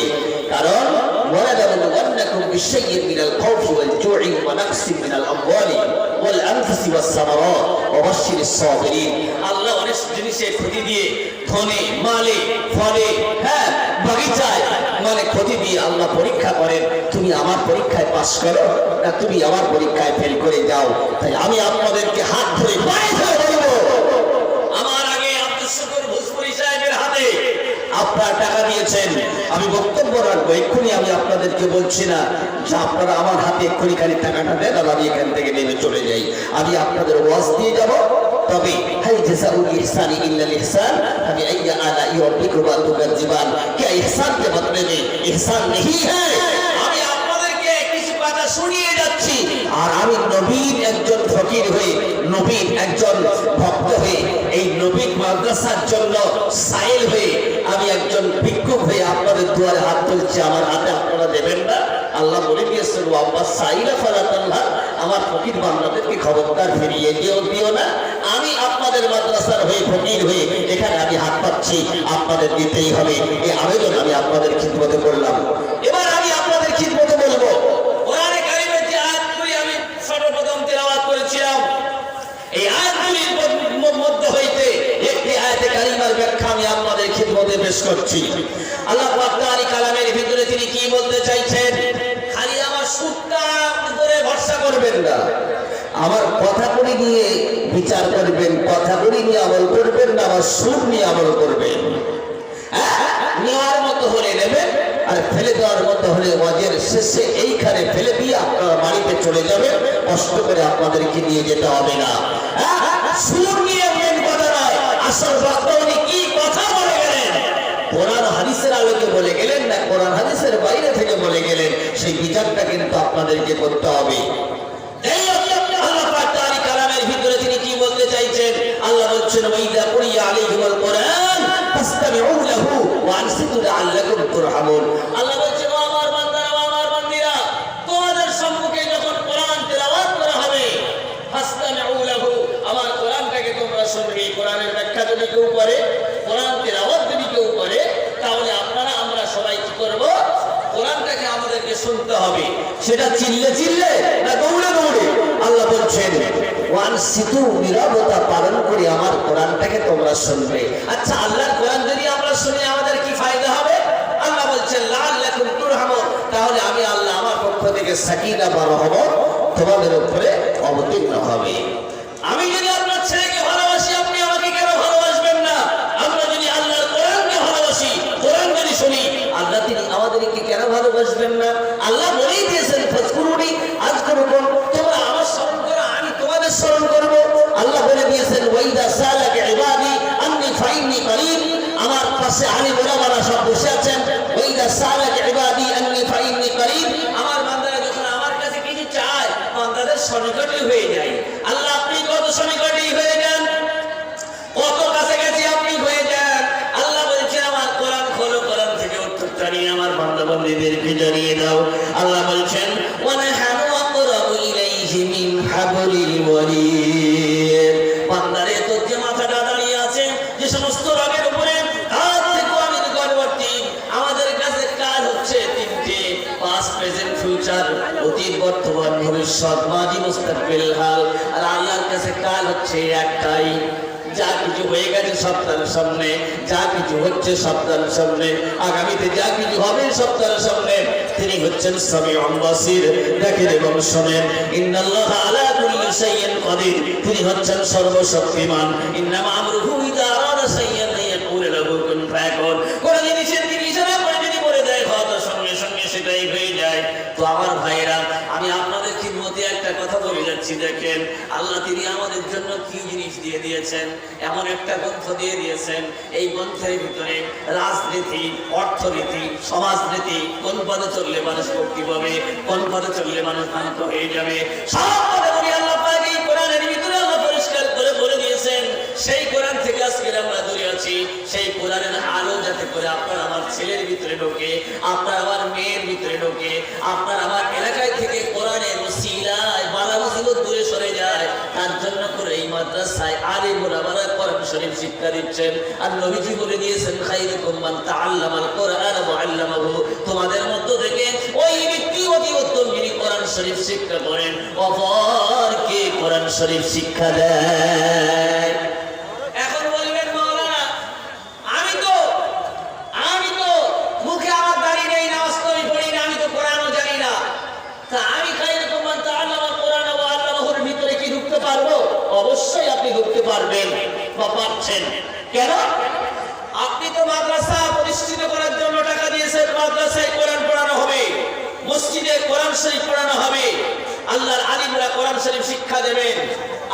কারণ ولنبلونكم بشيء من الخوف والجوع ونقص من الأموال والأنفس والثمرات وبشر الصابرين। আল্লাহ অনেক জিনিসে ক্ষতি দিয়ে, ধনে মালে ফলে, হ্যাঁ বাগিচায় মানে ক্ষতি দিয়ে আল্লাহ পরীক্ষা করেন, তুমি আমার পরীক্ষায় পাস করো না তুমি আমার পরীক্ষায় ফেল করে যাও। তাই আমি আপনাদেরকে হাত ধরে পায়ে ধরে বলবো, আমার আগে আব্দুল শুকুর ভোজপুরি সাহেবের হাতে আপনারা টাকা দিয়েছেন, আমি বক্তব্য রাখবো, এক্ষুনি আমি আপনাদেরকে বলছি না যে আপনারা আমার হাতে এক্ষুনি খালি টাকাটা দেন আর আমি এখান থেকে নেমে চলে যাই, আমি আপনাদের ওয়াজ দিয়ে যাব। তবে হাল জাযাউল ইহসানি ইল্লাল ইহসান ফাবিআইয়ি আলা'i রাব্বিকুমা তুকাজ্জিবান, क्या ইহসান के बदले में ইহসান नहीं है। আমি আপনাদেরকে কিছু কথা শুনিয়ে যাচ্ছি, আর আমি নবীর একজন ফকির হয়ে, নবীর একজন ভক্ত হয়ে, এই নবীর মাদ্রাসার জন্য সাইল হয়ে, আমি একজন ভিক্ষুক হয়ে আপনাদের দুয়ারে হাত তুলছি, আমার হাতে আপনারা দেবেন না? আল্লাহ বলে দিয়েছেন ওয়াব্বা সাইলা ফালাতাল্লাহ, আমার ফকির বান্দাদেরকে খবরদার ফিরিয়ে দিও না। আমি আপনাদের মাদ্রাসার হয়ে ফকির হয়ে এখানে আমি হাত পাচ্ছি, আপনাদের দিতেই হবে, এই আবেদন আমি আপনাদের খিদমতে করলাম। এবার আমি আপনাদের খিদমতে বলবো, কোরআনে কারিমের যে আয়াতগুলি আমি সর্বপ্রথম তেলাওয়াত করেছিলাম, এই আয়াতগুলির মধ্যে হইতে একটি আয়াতে কারিমার ব্যাখ্যা আমি আপনাদের খিদমতে পেশ করছি। আল্লাহ পাক তার কালামের ভিতরে তিনি কি বলতে চাইছেন? খালি আমার সুরটা উপরে ভরসা করবেন না, আমার কথাগুলি নিয়ে বিচার করবেন, কথাগুলি নিয়ে আমল করবেন না, আমার সুর নিয়ে আমল করবেন। নেওয়ার মতো হলে নেবেন, আর ফেলে দেওয়ার মতো হলে ওয়াজের শেষে এইখানে ফেলে দিয়ে আপনারা বাড়িতে চলে যাবেন, কষ্ট করে আপনাদেরকে নিয়ে যেতে হবে না। সুর নিয়ে মেন কথা নয়, আসল বাস্তবে কি কথা বলে গেলেন, কোরআন হাদিসের আলোকে বলে গেলেন না কোরআন হাদিসের বাইরে থেকে বলে গেলেন, সেই বিচারটা কিন্তু আপনাদেরকে করতে হবে। আল্লাহ পাক তার কালামের ভিতরে তিনি কি বলতে চাইছেন? আল্লাহ বলছেন ওয়াইদা কুরিয়া আলাইহিমুল কুরআন ফাসতামিউ লাহু ওয়া আনসিতু লাআল্লাকুম তুরহামুন। আল্লাহ বলছেন ও আমার বান্দারা, ও আমার বান্দিরা, তোমাদের সম্মুখে যখন কোরআন তেলাওয়াত করা হবে, ফাসতামিউ লাহু, আমার কোরআনটাকে তোমরা শুনবে। কোরআনের ব্যাখ্যা যদি কেউ করে, কোরআন তেলাওয়াত যদি কেউ করে, তাহলে আপনারা আমরা সবাই কি করব? কোরআনটাকে আমাদেরকে শুনতে হবে, সেটা চিল্লে চিল্লে না দৌড়ে দৌড়ে। আল্লাহ বলছেন ওয়ানসিতু, নীরবতা পালন করে আমার কোরআনটাকে তোমরা শুনবে। আচ্ছা, আল্লাহর কোরআন যদি আমরা শুনি আমাদের কি ফায়দা হবে? আল্লাহ বলছেন লাআল্লাকুম তুরহামুন, তাহলে আমি আল্লাহ আমার পক্ষ থেকে সাকিনা বা রহমত তোমাদের উপরে অবতীর্ণ হবে। আমি যদি আপনার ছেলেকে ভালোবাসি, আপনি আমাকে কেন ভালোবাসবেন না? আমরা যদি আল্লাহর কোরআনকে ভালোবাসি, কোরআন যদি শুনি, আল্লাহ তিনি আমাদেরকে কেন ভালোবাসবেন না? আল্লাহ বলেই দিয়েছেন ফাজকুরুনি আযকুরুকুম, তোমরা আমার স্মরণ করো, আমি তোমাদের স্মরণ করব। আল্লাহ বলে দিয়েছেন ওয়াইদা সালাকা ইবাদি আন্নী ফাইন্নী করিব, আমার পাশে আলী ওলামারা সব বসে আছেন। ওয়াইদা সালাকা ইবাদি আন্নী ফাইন্নী করিব, আমার বান্দারা যখন আমার কাছে কিছু চায়, বান্দাদের সনিকটে হয়ে যায়। আল্লাহ আপনি কত সনিকটেই হয়ে যান, কত কাছাকাছি আপনি হয়ে যান। আল্লাহ বলছেন আমার কোরআন খোলো, কোরআন থেকে উত্তরটা নিয়ে আমার বান্দা বান্দীদেরকে জানিয়ে দাও। আল্লাহ বলছেন ওয়ানাহানু আকরাবু ইলাইহি মিন হাবলিল ওয়ারিদ, বান্দারে তোর যে মাথাটা দাঁড়িয়ে আছে যে সমস্ত রোগের উপরে, তার থেকেও আমি নিকটবর্তী। আমাদের কাছে কাজ হচ্ছে তিনটে, পাস্ট প্রেজেন্ট ফিউচার, অতীত বর্তমান ভবিষ্যৎ, মাজি মুস্তাকবিল হাল। আর আল্লাহর কাছে কাজ হচ্ছে একটাই, যা কিছু হয়ে গেছে সব তার সামনে, যা কিছু হচ্ছে সব তার সামনে, আগামীতে যা কিছু হবে সব তার সামনে। তিনি হচ্ছেন সামিউন বাসির, দেখেন এবং শোনেন। ইন্নাল্লাহা আলা কুল্লি শাইইন কাদির, তিনি হচ্ছেন সর্বশক্তিমান। ইন্নামা আমরুহু ইযা আরাদা শাইআন ইয়াকুলু লাহু কুন ফায়াকুন। কোন জিনিসের দিকে ইশারা করে যদি বলে দেয় হয়তো সঙ্গে সঙ্গে সেটাই হয়ে যায়। তো আমার ভাইরা, আমি আপনাদের খিদমতে একটা কথা বলে যাচ্ছি, দেখেন আল্লাহ তিনি আমাদের জন্য কি জিনিস দিয়ে দিয়েছেন। এমন একটা গ্রন্থ দিয়ে দিয়েছেন, এই গ্রন্থের ভিতরে রাজনীতি, অর্থনীতি, সমাজনীতি, কোন পথে চললে মানুষ মুক্তি পাবে, কোন পথে চললে মানুষ শান্ত হয়ে যাবে, সব কথাগুলি আল্লাহ পাক এই কোরআনের ভিতরে আল্লাহ পরিষ্কার করে বলে দিয়েছেন। সেই কোরআন থেকে আজকে আমরা দূরে আছি। সেই কোরআনের আলো যাতে করে আপনার আমার ছেলের ভিতরে ঢোকে, আপনার আমার মেয়ের ভিতরে ঢোকে, আপনার আমার এলাকায় থেকে কোরআনের ওসিলায় বালা মুসিবত দূরে সরে যায়, তার জন্য করে এই মাদ্রাসায় আলিম ওলামারা কোরআন শরীফ শিক্ষা দিচ্ছেন। আর নবীজি বলে দিয়েছেন, খায়রুকুম মান তাআল্লামাল কোরআন ওয়া আল্লামাহু, তোমাদের মধ্য থেকে ওই ব্যক্তি অতি উত্তম যিনি কোরআন শরীফ শিক্ষা করেন, অপরকে কোরআন শরীফ শিক্ষা দেয়। এখন বলবেন মাওলানা, আমি তো মুখে আমার দাড়ি নেই, নামাজ তো আমি পড়ি না, আমি তো কোরআনও জানি না, তা আমি খায়রুকুম মান তাআল্লামাল কোরআন ওয়া আল্লামাহুর ভিতরে কি ঢুকতে পারবো? অবশ্যই আপনি ঢুকতে পারবেন বা পারছেন। কেন? আপনি তো মাদ্রাসা প্রতিষ্ঠিত করার জন্য টাকা দিয়েছেন, মাদ্রাসায় কোরআন পড়ানো হবে, মসজিদে কোরআন শরীফ পড়ানো হবে, আল্লাহর আলিমরা কোরআন শরীফ শিক্ষা দেবেন।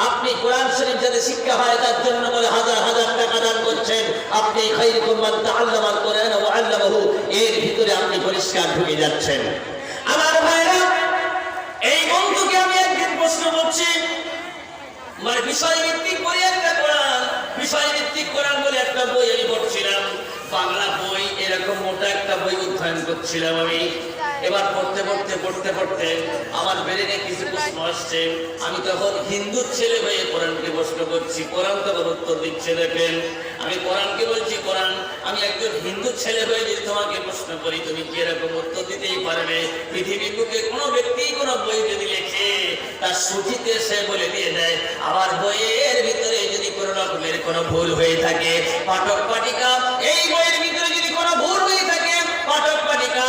আপনি কোরআন শরীফ যাতে শিক্ষা হয় তার জন্য বলে হাজার হাজার টাকা দান করছেন। আপনি খায়রুকুম মান তাআল্লামাল কোরআন ওয়া আল্লামাহু এর ভিতরে আপনি পরিষ্কার ঢুকে যাচ্ছেন। আমার ভাইরা, এই বন্ধুকে আমি একদিন প্রশ্ন করছি, মানে বিষয়ভিত্তিক বই একটা কোরআন, বিষয়ভিত্তিক কোরআন বলে একটা বই আমি পড়ছিলাম, বাংলা বই, এরকম মোটা একটা বই অধ্যয়ন করছিলাম আমি। এবার পড়তে আমার ব্রেনে কিছু প্রশ্ন আসছে। আমি তখন হিন্দুর ছেলে হয়ে কোরআনকে প্রশ্ন করছি, কোরআন তখন উত্তর দিচ্ছে। দেখেন, আমি কোরআনকে বলছি, কোরআন, আমি একজন হিন্দু ছেলে হয়ে যদি তোমাকে প্রশ্ন করি, তুমি কি এরকম উত্তর দিতেই পারবে? পৃথিবীর বুকে কোনো ব্যক্তি কোনো বই যদি লেখে, তার সূচিতে সে বলে দিয়ে দেয়। আবার বইয়ের ভিতরে যদি কোনো রকমের কোনো ভুল হয়ে থাকে, পাঠক পাঠিকা এই বইয়ের ভিতরে যদি কোনো ভুল হয়ে থাকে, পাঠক পাঠিকা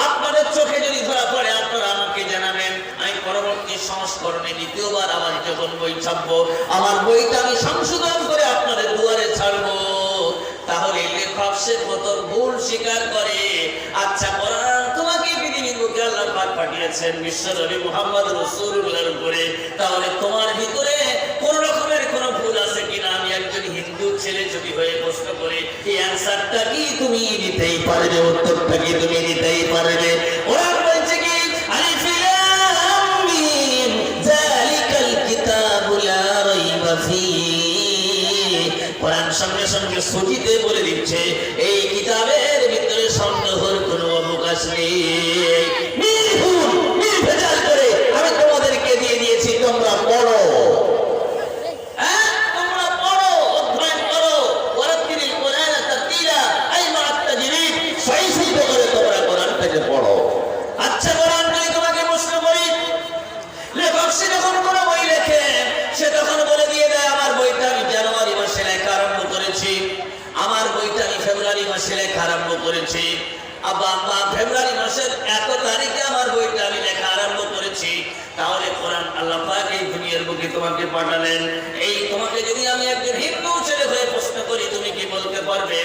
আপনাদের চোখে যদি ধরা পড়ে, আপনারা আমাকে জানাবেন। আমি পরবর্তী সংস্করণে দ্বিতীয়বার আবার যখন বই ছাপবো, আমার বইটা আমি সংশোধন করে আপনাদের দুয়ারে ছাড়বো। তাহলে লেখক সে কত ভুল স্বীকার করে। আচ্ছা, কোরআন তোমাকে পৃথিবীর বুকে আল্লাহ পাক পাঠিয়েছেন বিশ্বনবী মুহাম্মদ রাসূলুল্লাহর উপরে, তাহলে তোমার ভিতরে কোন রকমের কোন ভুল আছে কিনা আমি একজন হিন্দু ছেলে যদি হয়ে প্রশ্ন করি, এই অ্যানসারটা কি তুমি দিতেই পারবে? উত্তরটা কি তুমি দিতেই পারবে? কোরআন বলছে কি, আলিফ লাম মিম যালিকাল কিতাবু লা রাইবা ফীহি। কোরআন সঙ্গে সঙ্গে সূচিতে বলে দিচ্ছে, এই কিতাবের ভিতরে সন্দেহের কোনো অবকাশ নেই। মিল ভেজাল করে আমি তোমাদেরকে দিয়ে দিয়েছি, তোমরা পড়ো, তোমরা পড়ো, অধ্যয়ন করো। ওয়ারাতিলিল কোরআন তারতিলা, আই মা তাজরিদ, সহি করে তোমরা কোরআনটাকে পড়ো। আচ্ছা, কোরআন যদি তোমাকে প্রশ্ন করি, লেখক সে যখন কোনো বই লেখে, সে তখন বলে দিয়ে দেয়, আমার বইটা আমি জানুয়ারি মাসে লেখা আরম্ভ করেছি, আমার বইটা আমি ফেব্রুয়ারি মাসে লেখা আরম্ভ করেছি, আব্বা ফেব্রুয়ারি মাসের এত তারিখে আমার বইটা আমি লেখা আরম্ভ করেছি। তাহলে কোরআন আল্লাহ পাক এই দুনিয়ার বুকে তোমাকে পাঠালেন। এই তোমাকে যদি আমি একজন হিন্দু ছেলে হয়ে প্রশ্ন করি, তুমি কি বলতে পারবে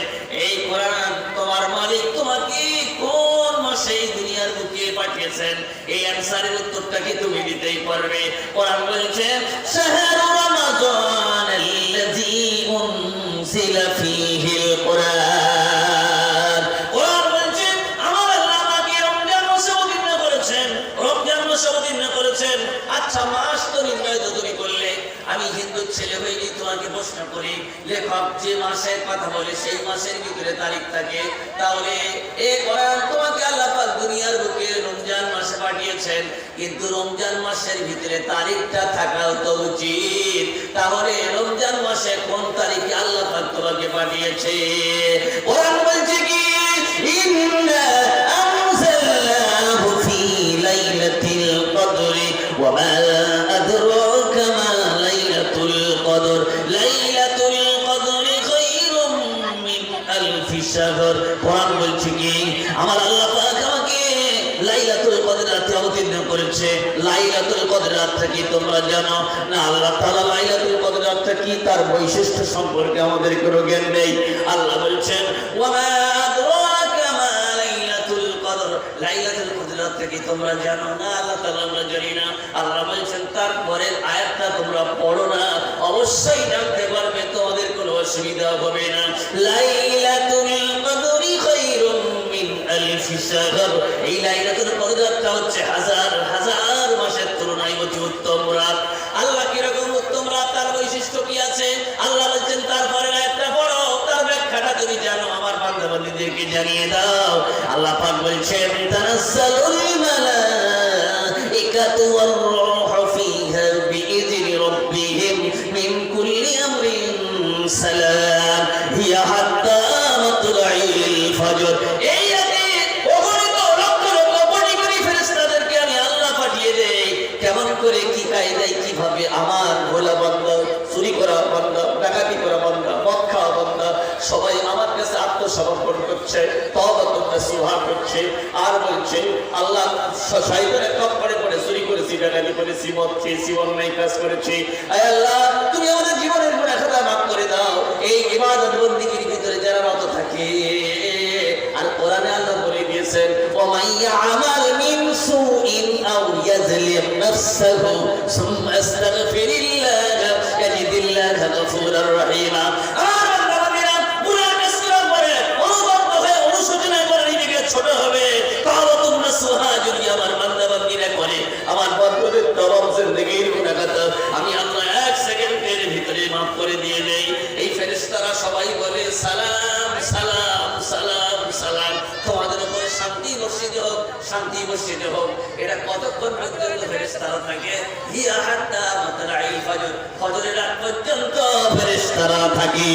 এই কোরআন তোমার মালিক তোমাকে কোন মাসে এই দুনিয়ার বুকে পাঠিয়েছেন? এই অ্যানসারের উত্তরটা কি তুমি দিতেই পারবে? কোরআন বলছে, শাহরু রমাদান আল্লাযী উনজিলা ফীহিল কোরআন। কোরআন বলছে আমার আল্লাহ আমাকে রমজান মাসে অবতীর্ণ করেছেন, রমজান মাসে অবতীর্ণ করেছেন। আচ্ছা, মাস তো নির্ণয় তো তুমি করলে, আমি হিন্দু ছেলে হয়ে যদি তোমাকে প্রশ্ন করি, লেখক যে মাসের কথা বলে সেই মাসের ভিতরে তারিখ থাকে, তাহলে এই কোরআন তোমাকে আল্লাহ পাক দুনিয়ার বুকে রমজান মাসে পাঠিয়েছেন, কিন্তু রমজান মাসের ভিতরে তারিখটা থাকাও তো উচিত। তাহলে রমজান মাসে কোন তারিখে আল্লাহ পাক তোমাকে পাঠিয়েছে? কোরআন বলছে কি, ইন্না আনজালনাহু ফি লাইলাতিল কদরি ওয়া মা আদরাকা মা লাইলাতুল কদর। লাইলাতুল শাহর। কোরআন বলছে কি আমার আল্লাহ পাক আমাকে লাইলাতুল কদর রাতে অবতীর্ণ করেছে। লাইলাতুল কদর রাতটা কি তোমরা জানো না? আল্লাহ তাআলা লাইলাতুল কদর রাতটা কি তার বৈশিষ্ট্য সম্পর্কে আমাদের কোনো জ্ঞান নেই। আল্লাহ বলছেন ওয়া মা আদরাকা মা লাইলাতুল কদর, লাইলাতুল কদর রাতটা কি তোমরা জানো না? আল্লাহ তাআলা আমরা জানি না। আল্লাহ বলছেন তারপরের আয়াতটা তোমরা পড়ো না, অবশ্যই জানতে পারবে, তোমাদের কোনো অসুবিধা হবে না। লাইলাতুল কদরি খায়রুম মিন আলফি শাহর, এই লাইলাতুল কদর রাতটা হচ্ছে হাজার হাজার মাসের তুলনায় অতি উত্তম রাত। আল্লাহ কিরকম উত্তম রাত, তার বৈশিষ্ট্য কি আছে? আল্লাহ বলছেন তারপরে আয়াতটা পড়ো, তার ব্যাখ্যাটা তুমি জানো, আমার বান্দা বান্দীদেরকে জানিয়ে দাও। আল্লাহ পাক বলছেন তানাজ্জালুল মালাইকাতু ওয়ার রূহু ফিহা বিইذনি রাব্বিহিম মিন কুল্লি আমরিন সালাম হিয়া হাত্তা মাতলাইল ফজর। এই আয়াতে অগণিত লক্ষ লক্ষ কোটি কোটি ফেরেশতাদেরকে আমি আল্লাহ পাঠিয়ে দেই। কেমন করে, কি কায়দায়, কিভাবে আমার ভোলা বান্দা, চুরি করা বান্দা, ডাকাতি করা বান্দা, মদ খাওয়া বান্দা সবাই আমার কাছে আত্মসমর্পণ করছে, তওবাতুন নাসুহা করছে, আর বলছে আল্লাহ শয়তানের কপড়ে পড়ে চুরি করেছি, ডাকাতি করেছি, মদ খেয়েছি, অন্যায় কাজ করেছি, আয় আল্লাহ তুমি আমাদের জীবনের গুনাহ খাতা মাফ করে দাও। এই ইবাদত বন্দেগীর ভিতরে যারা রত থাকে, আর কোরআনে আল্লাহ বলে দিয়েছেন ওয়া মাইয়া আমাল মিন সুইন আও ইয়াজলিম নাফসাহু সুম্মা আস্তাগফিরিল্লাহ ইয়াজিদিল্লাহ গফুরার রহিমা। ছোট হবে তাওবাতুন নাসুহা যদি আমার বান্দা বান্দীরা করে, আমার বান্দাদের তওবা জিন্দেগীর গুনাহ খাতা আমি আল্লাহ এক সেকেন্ডের ভিতরে মাফ করে দিয়ে দেই। এই ফেরেশতারা সবাই বলে সালাম সালাম সালাম সালাম, তোমাদের উপরে শান্তি বর্ষিত হোক, শান্তি বর্ষিত হোক। এটা কতক্ষণ পর্যন্ত ফেরেশতারা থাকে? হিয়া হাত্তা মাতলাইল ফজর, ফজরের আগ পর্যন্ত ফেরেশতারা থাকে।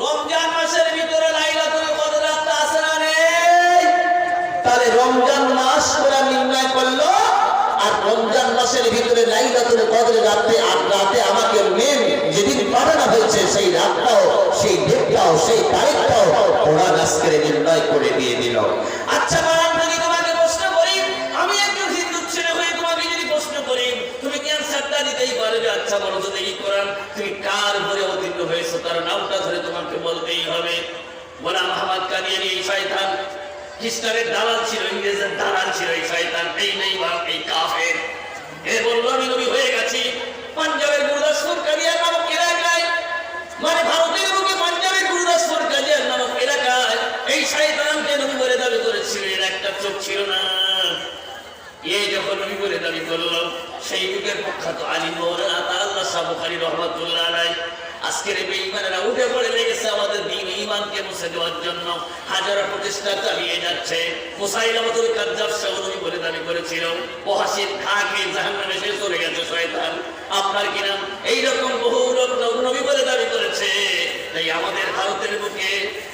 রমজান মাসের ভিতরে লাইলাতুল কদর রাত আছে না নেই? তাহলে রমজান মাস পুরো নির্ণয় করলো, আর রমজান মাসের ভিতরে লাইলাতুল কদর রাতে, আর রাতে আমাকে মেন যেদিন পাঠানো হয়েছে সেই রাতটাও, সেই ডেটটাও, সেই তারিখটাও কোরআন আজকে নির্ণয় করে দিয়ে দিল। আচ্ছা বাবা, যদি তোমাকে প্রশ্ন করি, আমি একজন হিন্দু ছেলে হয়ে তোমাকে যদি প্রশ্ন করি, তুমি কি অ্যানসারটা দিতেই পারবে? আচ্ছা বলো তো দেখি কোরআন তুমি কার উপরে অবতীর্ণ হয়েছো, তার নামটা ধরে তোমাকে বলতেই হবে। গোলাম আহমদ কাদিয়ানী এই শয়তান, খ্রিস্টানের দালাল ছিল, ইংরেজের দালাল ছিল এই শয়তান, এই বেঈমান, এই কাফের। এ বলল আমি নবী হয়ে গেছি পাঞ্জাবের গুরুদাসপুর কাদিয়ান নামক এলাকায়, মানে ভারতের বুকে পাঞ্জাবের গুরুদাসপুর কাদিয়ান নামক এলাকায় এই শয়তানকে নবী বলে দাবি করেছিল। এর একটা চোখ ছিল না। এই যখন নবী বলে দাবি করলো, সেই যুগের প্রখ্যাত আলিম মাওলানা আতাউল্লাহ শাহ বুখারী রাহমাতুল্লাহ আলাইহি আজকের এই বেঈমানেরা উঠে পড়ে লেগেছে আমাদের দ্বীন ঈমানকে মুছে দেওয়ার জন্য, হাজারো প্রচেষ্টা চালিয়ে যাচ্ছে। মুসাইলামাতুল কাজ্জাব শাহ নবী বলে দাবি করেছিল ওহাসির খাকে জাহান্নামে সে চলে গেছে শয়তান। আপনার কি নাম? এইরকম বহু লোক নবী বলে দাবি করেছে। তাই আমাদের ভারতের বুকে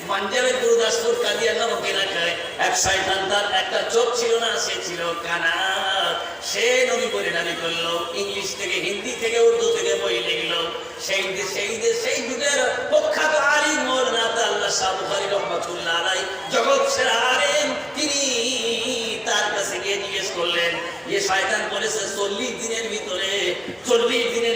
পাঞ্জাবের গুরুদাসপুর কাদিয়ান নামক এলাকায় এক শয়তান, তার একটা চোখ ছিল না, সে ছিল কানা। সে নবী বলে দাবি করলো, ইংলিশ থেকে, হিন্দি থেকে, উর্দু থেকে বই লিখলো। সেই যুগের প্রখ্যাত আলিম মাওলানা আতাউল্লাহ শাহ বুখারী রাহমাতুল্লাহ আলাইহি, জগৎ সেরা আলেম, তিনি তার কাছে গিয়ে জিজ্ঞেস করলেন, এই শয়তান বলেছে 40 দিনের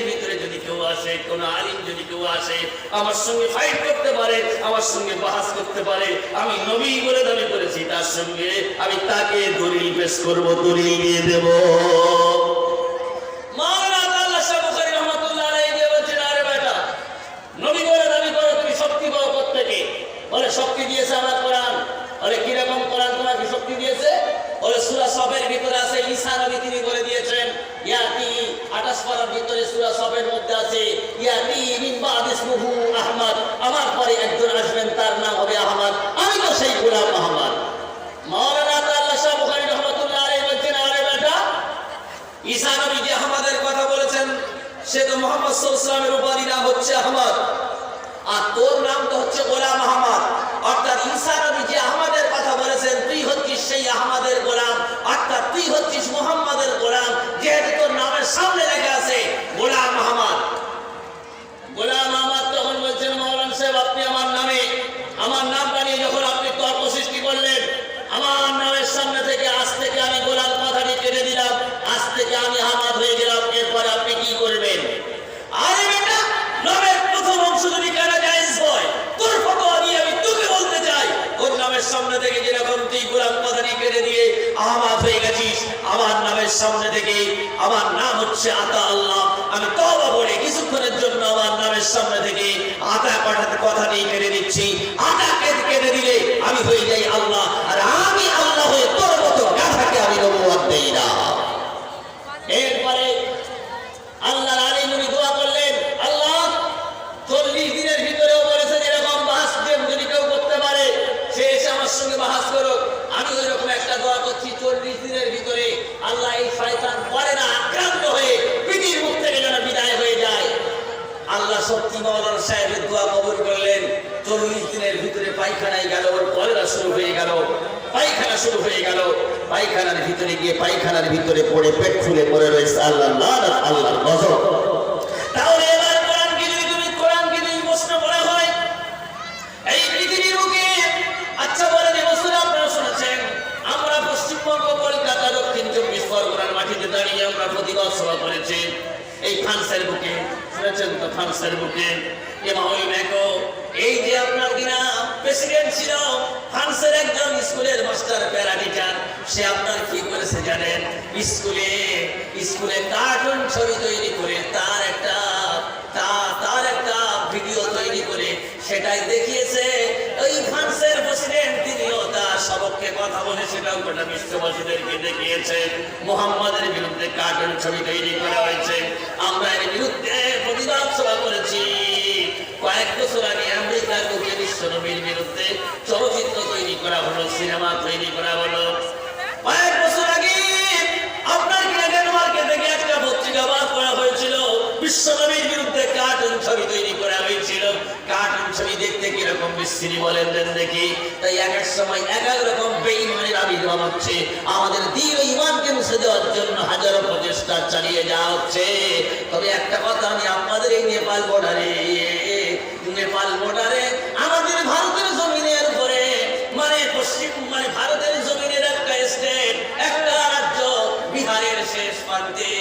ভিতরে যদি কেউ আসে, কোন আলিম যদি কেউ আসে আমার সঙ্গে ফাইট করতে পারে, আমার সঙ্গে বাহাস করতে পারে, আমি নবী বলে দাবি করেছি, তার সঙ্গে আমি তাকে দলিল পেশ করব, দলিল দিয়ে দেব। মাওলানা আতাউল্লাহ শাহ বুখারী রাহমাতুল্লাহ আলাইহি বলেছেন, আরে বেটা, নবী বলে দাবি করো, তুমি শক্তি পাও কোত্থেকে? বলে শক্তি দিয়েছে আমার কোরআন। বলে কিরকম কোরআন তোমাকে শক্তি দিয়েছে? বলে সূরা সফের ভিতরে আছে, ঈসা নবী তিনি বলে দিয়েছেন, ইয়াতি 28 পারার ভিতরে সূরা সফের মধ্যে আছে, ইয়াতি মিন বাদ ইসমুহু আহমদ, আমার পরে একজন আসবেন, তার নাম হবে আহমদ, আমি তো সেই গোলাম আহমদ। মাওলানা আতাউল্লাহ শাহ বুখারী রাহমাতুল্লাহ আলাইহি বলেছেন, আরে বেটা, ঈসা নবী যে আহমদের কথা বলেছেন, সে তো মুহাম্মদ সাল্লাল্লাহু আলাইহি ওয়াসাল্লামের উপাধি নাম হচ্ছে আহমদ, আর তোর নাম তো হচ্ছে গোলাম আহমদ। অর্থাৎ ঈসা নবী যে আহমদের কথা বলেছেন, তুই হচ্ছিস সেই আহমদের গোলাম, অর্থাৎ তুই হচ্ছিস মুহাম্মাদের গোলাম, যেহেতু তোর নামের সামনে লেখা আছে গোলাম আহমদ। গোলাম আহমদ তখন বলছেন, মাওলানা আমার নাম হচ্ছে আতা আল্লাহ, আমি তওবা বলে কিছুক্ষণের জন্য আমার নামের সামনে থেকে আতা পাঠাতে কথা নিয়ে কেটে দিচ্ছি। আতা কেটে দিলে আমি হয়ে যাই আল্লাহ, আর আমি আল্লাহ হয়ে তোর মতো গাধাকে আমি নবুয়ত দেই না। এরপরে আল্লাহর আলী নবী দোয়া করলেন, আল্লাহ 40 দিনের ভিতরেও বলেছে যেরকম বাহাস যদি কেউ করতে পারে সে এসে আমার সঙ্গে বাহাস করুক। আমি ওই রকম একটা দোয়া করছি 40 দিনের ভিতরে আল্লাহ এই শয়তান পরে না আক্রান্ত হয়ে পৃথিবীর মুখ থেকে যেন বিদায় হয়ে যায়। আল্লাহ সত্যি মাওলানা সাহেবের দোয়া কবুল করলেন। 40 দিনের ভিতরে পায়খানায় গেল, ওর কলেরা শুরু হয়ে গেল, পায়খানা শুরু হয়ে গেল। পায়খানার ভিতরে গিয়ে পায়খানার ভিতরে পড়ে পেট ফুলে পড়ে রয়েছে। আল্লাহর গজব। তাহলে এবার কোরআনকে যদি প্রশ্ন করা হয় এই পৃথিবীর বুকে, আচ্ছা বলেন এবছর আপনারা শুনেছেন আমরা পশ্চিমবঙ্গ, কলকাতা, দক্ষিণ 24 পরগনার মাটিতে দাঁড়িয়ে আমরা প্রতিবাদ সভা করেছি এই ফ্রান্সের বুকে। শুনেছেন তো ফ্রান্সের বুকে এমানুয়েল ম্যাক্রন, এই যে আপনার কিনা প্রেসিডেন্ট ছিল ফ্রান্সের একজন স্কুলের মাস্টার প্যারা টিচার, সে আপনার কি করেছে জানেন? স্কুলে কার্টুন ছবি তৈরি করে তার একটা ভিডিও তৈরি করে সেটাই দেখিয়েছে। ওই ফ্রান্সের প্রেসিডেন্ট তিনিও তার সবককে কথা বলে সেটাও গোটা বিশ্ববাসীদেরকে দেখিয়েছে। মুহাম্মাদের বিরুদ্ধে কার্টুন ছবি তৈরি করা হয়েছে। আমরা এর বিরুদ্ধে প্রতিবাদ সভা করেছি। কয়েক বছর আগে আমেরিকার বুকে বিশ্বনবীর বিরুদ্ধে চলচ্চিত্র তৈরি করা হলো, সিনেমা তৈরি করা হলো। কয়েক বছর আগে আপনার ডেনমার্কে থেকে একটা পত্রিকা বার করা হয়েছিল, বিশ্বনবীর বিরুদ্ধে কার্টুন ছবি তৈরি করা হয়েছিল। কার্টুন ছবি দেখতে কিরকম বিশ্রী বলেন দেন দেখি। তাই এক এক সময় এক এক রকম বেঈমানের আবির্ভাব হচ্ছে। আমাদের দ্বীন ও ঈমানকে মুছে দেওয়ার জন্য হাজারো প্রচেষ্টা চালিয়ে যাওয়া হচ্ছে। তবে একটা কথা আমি আপনাদের এই নেপাল বর্ডারে আমাদের ভারতের জমিনের উপরে মানে ভারতের জমিনের একটা স্টেট, একটা রাজ্য বিহারের শেষ প্রান্তে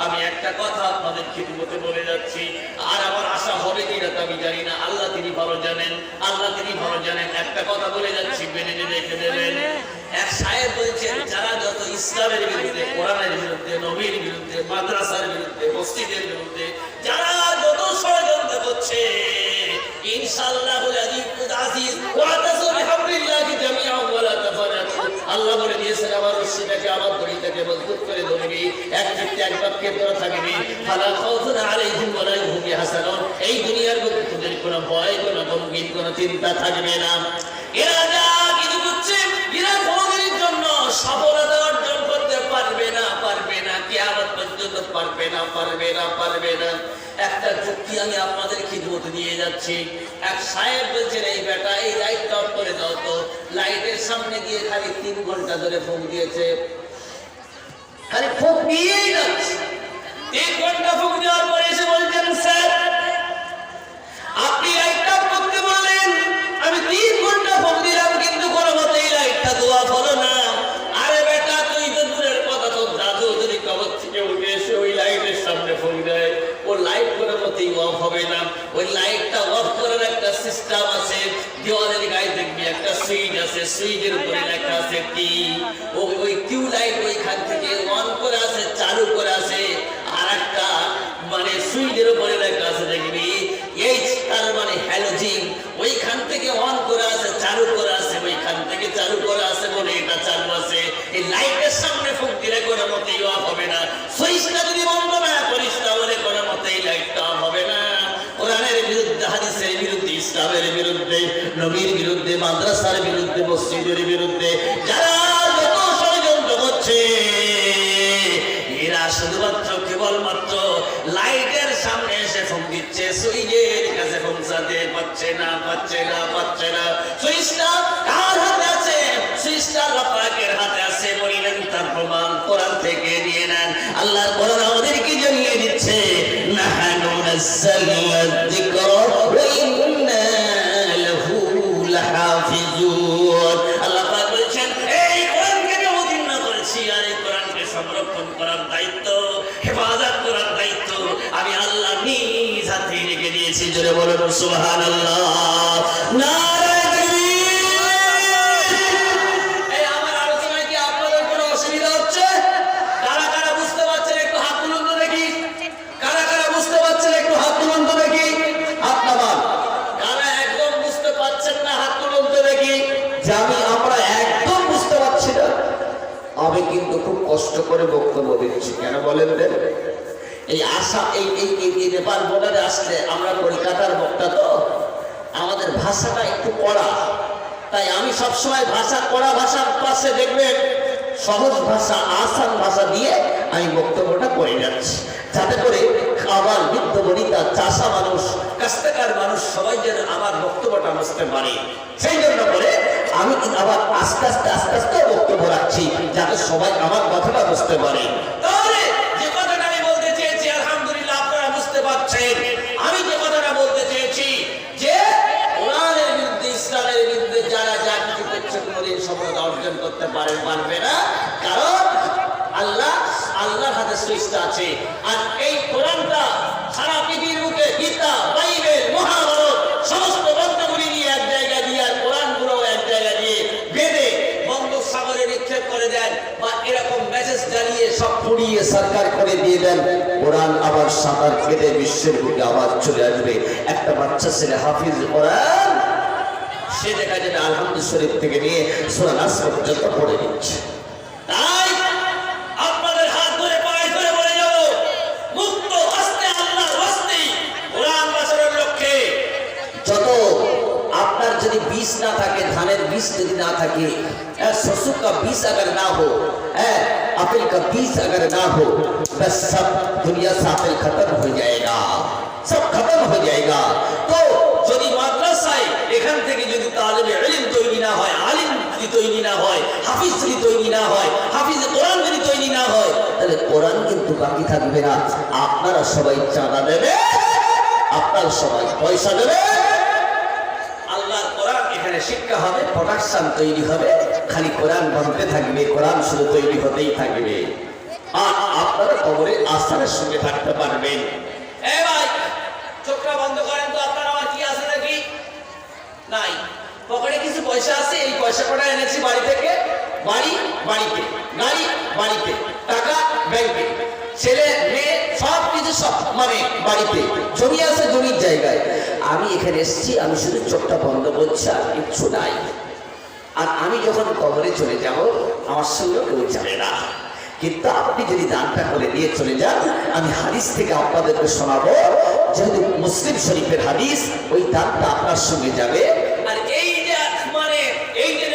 আমি একটা কথা আপনাদের খিদমতে বলে যাচ্ছি। আর আমার আশা হবে কিনা আমি জানি না, আল্লাহ তিনি ভালো জানেন। একটা কথা বলে যাচ্ছি, মেনে রেখে দেবেন। এক সাহেব বলছেন যারা যত ইসলামের বিরুদ্ধে, কোরআনের বিরুদ্ধে, নবীর বিরুদ্ধে, মাদ্রাসার বিরুদ্ধে, মসজিদের বিরুদ্ধে যারা যত ষড়যন্ত্র করছে ইনশাআল্লাহুল আজিজ ওয়া তাসবিহুল্লাহি জামিআন ওয়া লা তাফারাকু, আল্লাহ বলে দিয়েছেন আমার রশিটাকে আমার দড়িটাকে মজবুত করে ধরবি, এক চিত্তে এক বাক্যে তোরা থাকবি। ফালা খাউফুন আলাইহিম ওয়া লা হুম ইয়াহজানুন, এই দুনিয়ার মধ্যে তোদের কোনো ভয়, কোনো গমগিন, কোনো চিন্তা থাকবে না। এরা যা কিছু করছে এরা কোনদিনের জন্য সফলতা অর্জন করতে পারবে না কিয়ামত পর্যন্ত পারবে না। একটা যুক্তি আমি আপনাদের খিদমতে দিয়ে যাচ্ছি। এক সাহেব বলছেন এই বেটা এই লাইটটা অফ করে দাও তো। লাইটের সামনে গিয়ে খালি 3 ঘন্টা ধরে ফুঁক দিয়েছে, খালি ফুঁক দিয়েই যাচ্ছে। 3 ঘন্টা ফুঁক দেওয়ার পরে এসে বলছেন স্যার আপনি লাইটটা অফ করতে বললেন, আমি 3 ঘন্টা ফুঁক দিলাম কিন্তু কোনো মতেই লাইটটা দেওয়া হলো না। আরে বেটা তুই তো দূরের কথা, তো দাদু যদি কবর থেকে উঠে এসে ওই লাইটের সামনে ফুঁক দেয় ও লাইট কোনো মতেই অফ হবে না। ওই লাইটটা অফ করার একটা সিস্টেম আছে, দেওয়ালের গায়ে দেখবি একটা সুইচ আছে, সুইচের উপরে লেখা আছে টি। ওই টিউব লাইট ওইখান থেকে অন করে আছে, চালু করে আছে। আর একটা মানে সুইচের উপরে লেখা আছে দেখবি এইচ, তার মানে হ্যালোজিন। ওইখান থেকে অন করে আছে, চালু করে আছে, ওইখান থেকে চালু করে আছে বলে এটা চালু আছে। এই লাইটের সামনে ফুঁক দিলে কোনো মতেই অফ হবে না। সুইচটা যদি বন্ধ না করিস তাহলে কোনো মতেই লাইটটা অফ হবে না। কোরআনের বিরুদ্ধে, হাদিসের বিরুদ্ধে, ইসলামের বিরুদ্ধে, নবীর বিরুদ্ধে, মাদ্রাসার বিরুদ্ধে, মসজিদের বিরুদ্ধে যারা যত ষড়যন্ত্র করছে এরা শুধুমাত্র কেবলমাত্র লাইটের সামনে এসে ফুঁক দিচ্ছে, সুইচের কাছে পৌঁছাতে পারছে না। সুইচটা কার হাতে আছে? সুইচটা আল্লাহ পাকের হাতে আছে। বললেন তার প্রমাণ কোরআন থেকে নিয়ে নেন। আল্লাহর কোরআন আমাদেরকে জানিয়ে দিচ্ছে নাহানু নাযালনা যিকরা ওয়া ইন্না লাহু লাহাফিজুন। আল্লাহ পাক বলেছেন এই কোরআনকে আমি অবতীর্ণ করেছি, আর এই কোরআনকে সংরক্ষণ করার দায়িত্ব, হেফাজত করার দায়িত্ব আমি আল্লাহ নিজ হাতে রেখে দিয়েছি। জোরে বলুন সুবহানাল্লাহ। নারায়ে তাকবীর। এই আমার আলোচনায় কি আপনাদের কোনো অসুবিধা হচ্ছে? কারা কারা বুঝতে পারছেন একটু হাত কষ্ট করে বক্তব্য দিচ্ছি। কেন বলেন দেন? এই আশা এই নেপাল বর্ডারে আসলে আমরা কলকাতার বক্তা তো, আমাদের ভাষাটা একটু কড়া, তাই আমি সবসময় কড়া ভাষার পাশে দেখবেন সহজ ভাষা, আসান ভাষা দিয়ে আমি বক্তব্যটা করে যাচ্ছি, যাতে করে খাবার বৃদ্ধ বনিতা, চাষা মানুষ, কাস্তেকার মানুষ সবাই যেন আমার বক্তব্যটা বুঝতে পারে। সেই জন্য করে আমি আবার আস্তে আস্তে বক্তব্য রাখছি, যাতে সবাই আমার কথাটা বুঝতে পারে। তাহলে যে কথাটা আমি বলতে চেয়েছি, আলহামদুলিল্লাহ আপনারা বুঝতে পারছেন। আমি যে কথাটা বলতে চেয়েছি যে কোরআনের বিরুদ্ধে, ইসলামের বিরুদ্ধে যারা যা কিছু করছে কোনোদিন সফলতা অর্জন করতে পারবে না, কারণ আল্লাহর হাতে সৃষ্টি আছে। আর এই কোরআনটা সারা পৃথিবীর বুকে গীতা, বাইবেল, মহাভারত সমস্ত গ্রন্থগুলি নিয়ে এক জায়গায় দিয়ে, আর কোরআনগুলো এক জায়গায় দিয়ে বেঁধে বঙ্গোপসাগরে নিক্ষেপ করে দেন, বা এরকম মেসেজ জ্বালিয়ে সব পুড়িয়ে সরকার করে দিয়ে দেন। কোরআন আবার সাঁতার কেটে বিশ্বের বুকে আবার চলে আসবে। একটা বাচ্চা ছেলে হাফিজ কোরআন, সে দেখা যাবে আলহামদুলিল্লাহ শরীফ থেকে নিয়ে সূরা নাস পর্যন্ত পড়ে দিচ্ছে। তাই আপনাদের হাত ধরে পায়ে ধরে বলে যাব, মুক্ত হস্তে আল্লাহর হস্তে কোরআন বাঁচানোর লক্ষ্যে যত আপনার যদি বীজ না থাকে, ধানের বীজ যদি না থাকে, सरसों का बीज अगर ना हो, अपल का बीज अगर ना हो, बस सब दुनिया से अपल खत्म हो जाएगा, सब खत्म हो जाएगा। तो যদি মাদ্রাসায় এখান থেকে যদি তালেবে ইলম তৈরি না হয়, আলিম যদি তৈরি না হয়, হাফিজ যদি তৈরি না হয়, হাফিজ কোরআন যদি তৈরি না হয়, তাহলে কোরআন কিন্তু বাকি থাকবে না। আপনারা সবাই চাঁদা দেবে, আপনারা সবাই পয়সা দেবে, আল্লাহর কোরআন এখানে শিক্ষা হবে, প্রোডাকশন তৈরি হবে, খালি কোরআন বলতে থাকবে, কোরআন শুধু তৈরি হতেই থাকবে, আর আপনারা কবরে আস্থার সঙ্গে থাকতে পারবেন। এই ভাই চোখটা বন্ধ করেন তো, আপনার আমার কি আছে নাকি নাই? পকেটে কিছু পয়সা আছে, এই পয়সা কটা এনেছি বাড়ি থেকে, বাড়িতে, গাড়ি বাড়িতে, টাকা ব্যাংকে, ছেলে মেয়ে সব কিছু সব মানে বাড়িতে, জমি আছে জমির জায়গায়। আমি এখানে এসেছি, আমি শুধু চোখটা বন্ধ করছি, আর কিচ্ছু নাই। আর আমি যখন কবরে চলে যাব, আমার সঙ্গে কেউ যাবে না, কিন্তু আপনি যদি দানটা করে দিয়ে চলে যান, আমি হাদিস থেকে আপনাদেরকে শোনাবো, যেহেতু মুসলিম শরীফের হাদিস, ওই দানটা আপনার সঙ্গে যাবে। আর এই যে মানে এই যে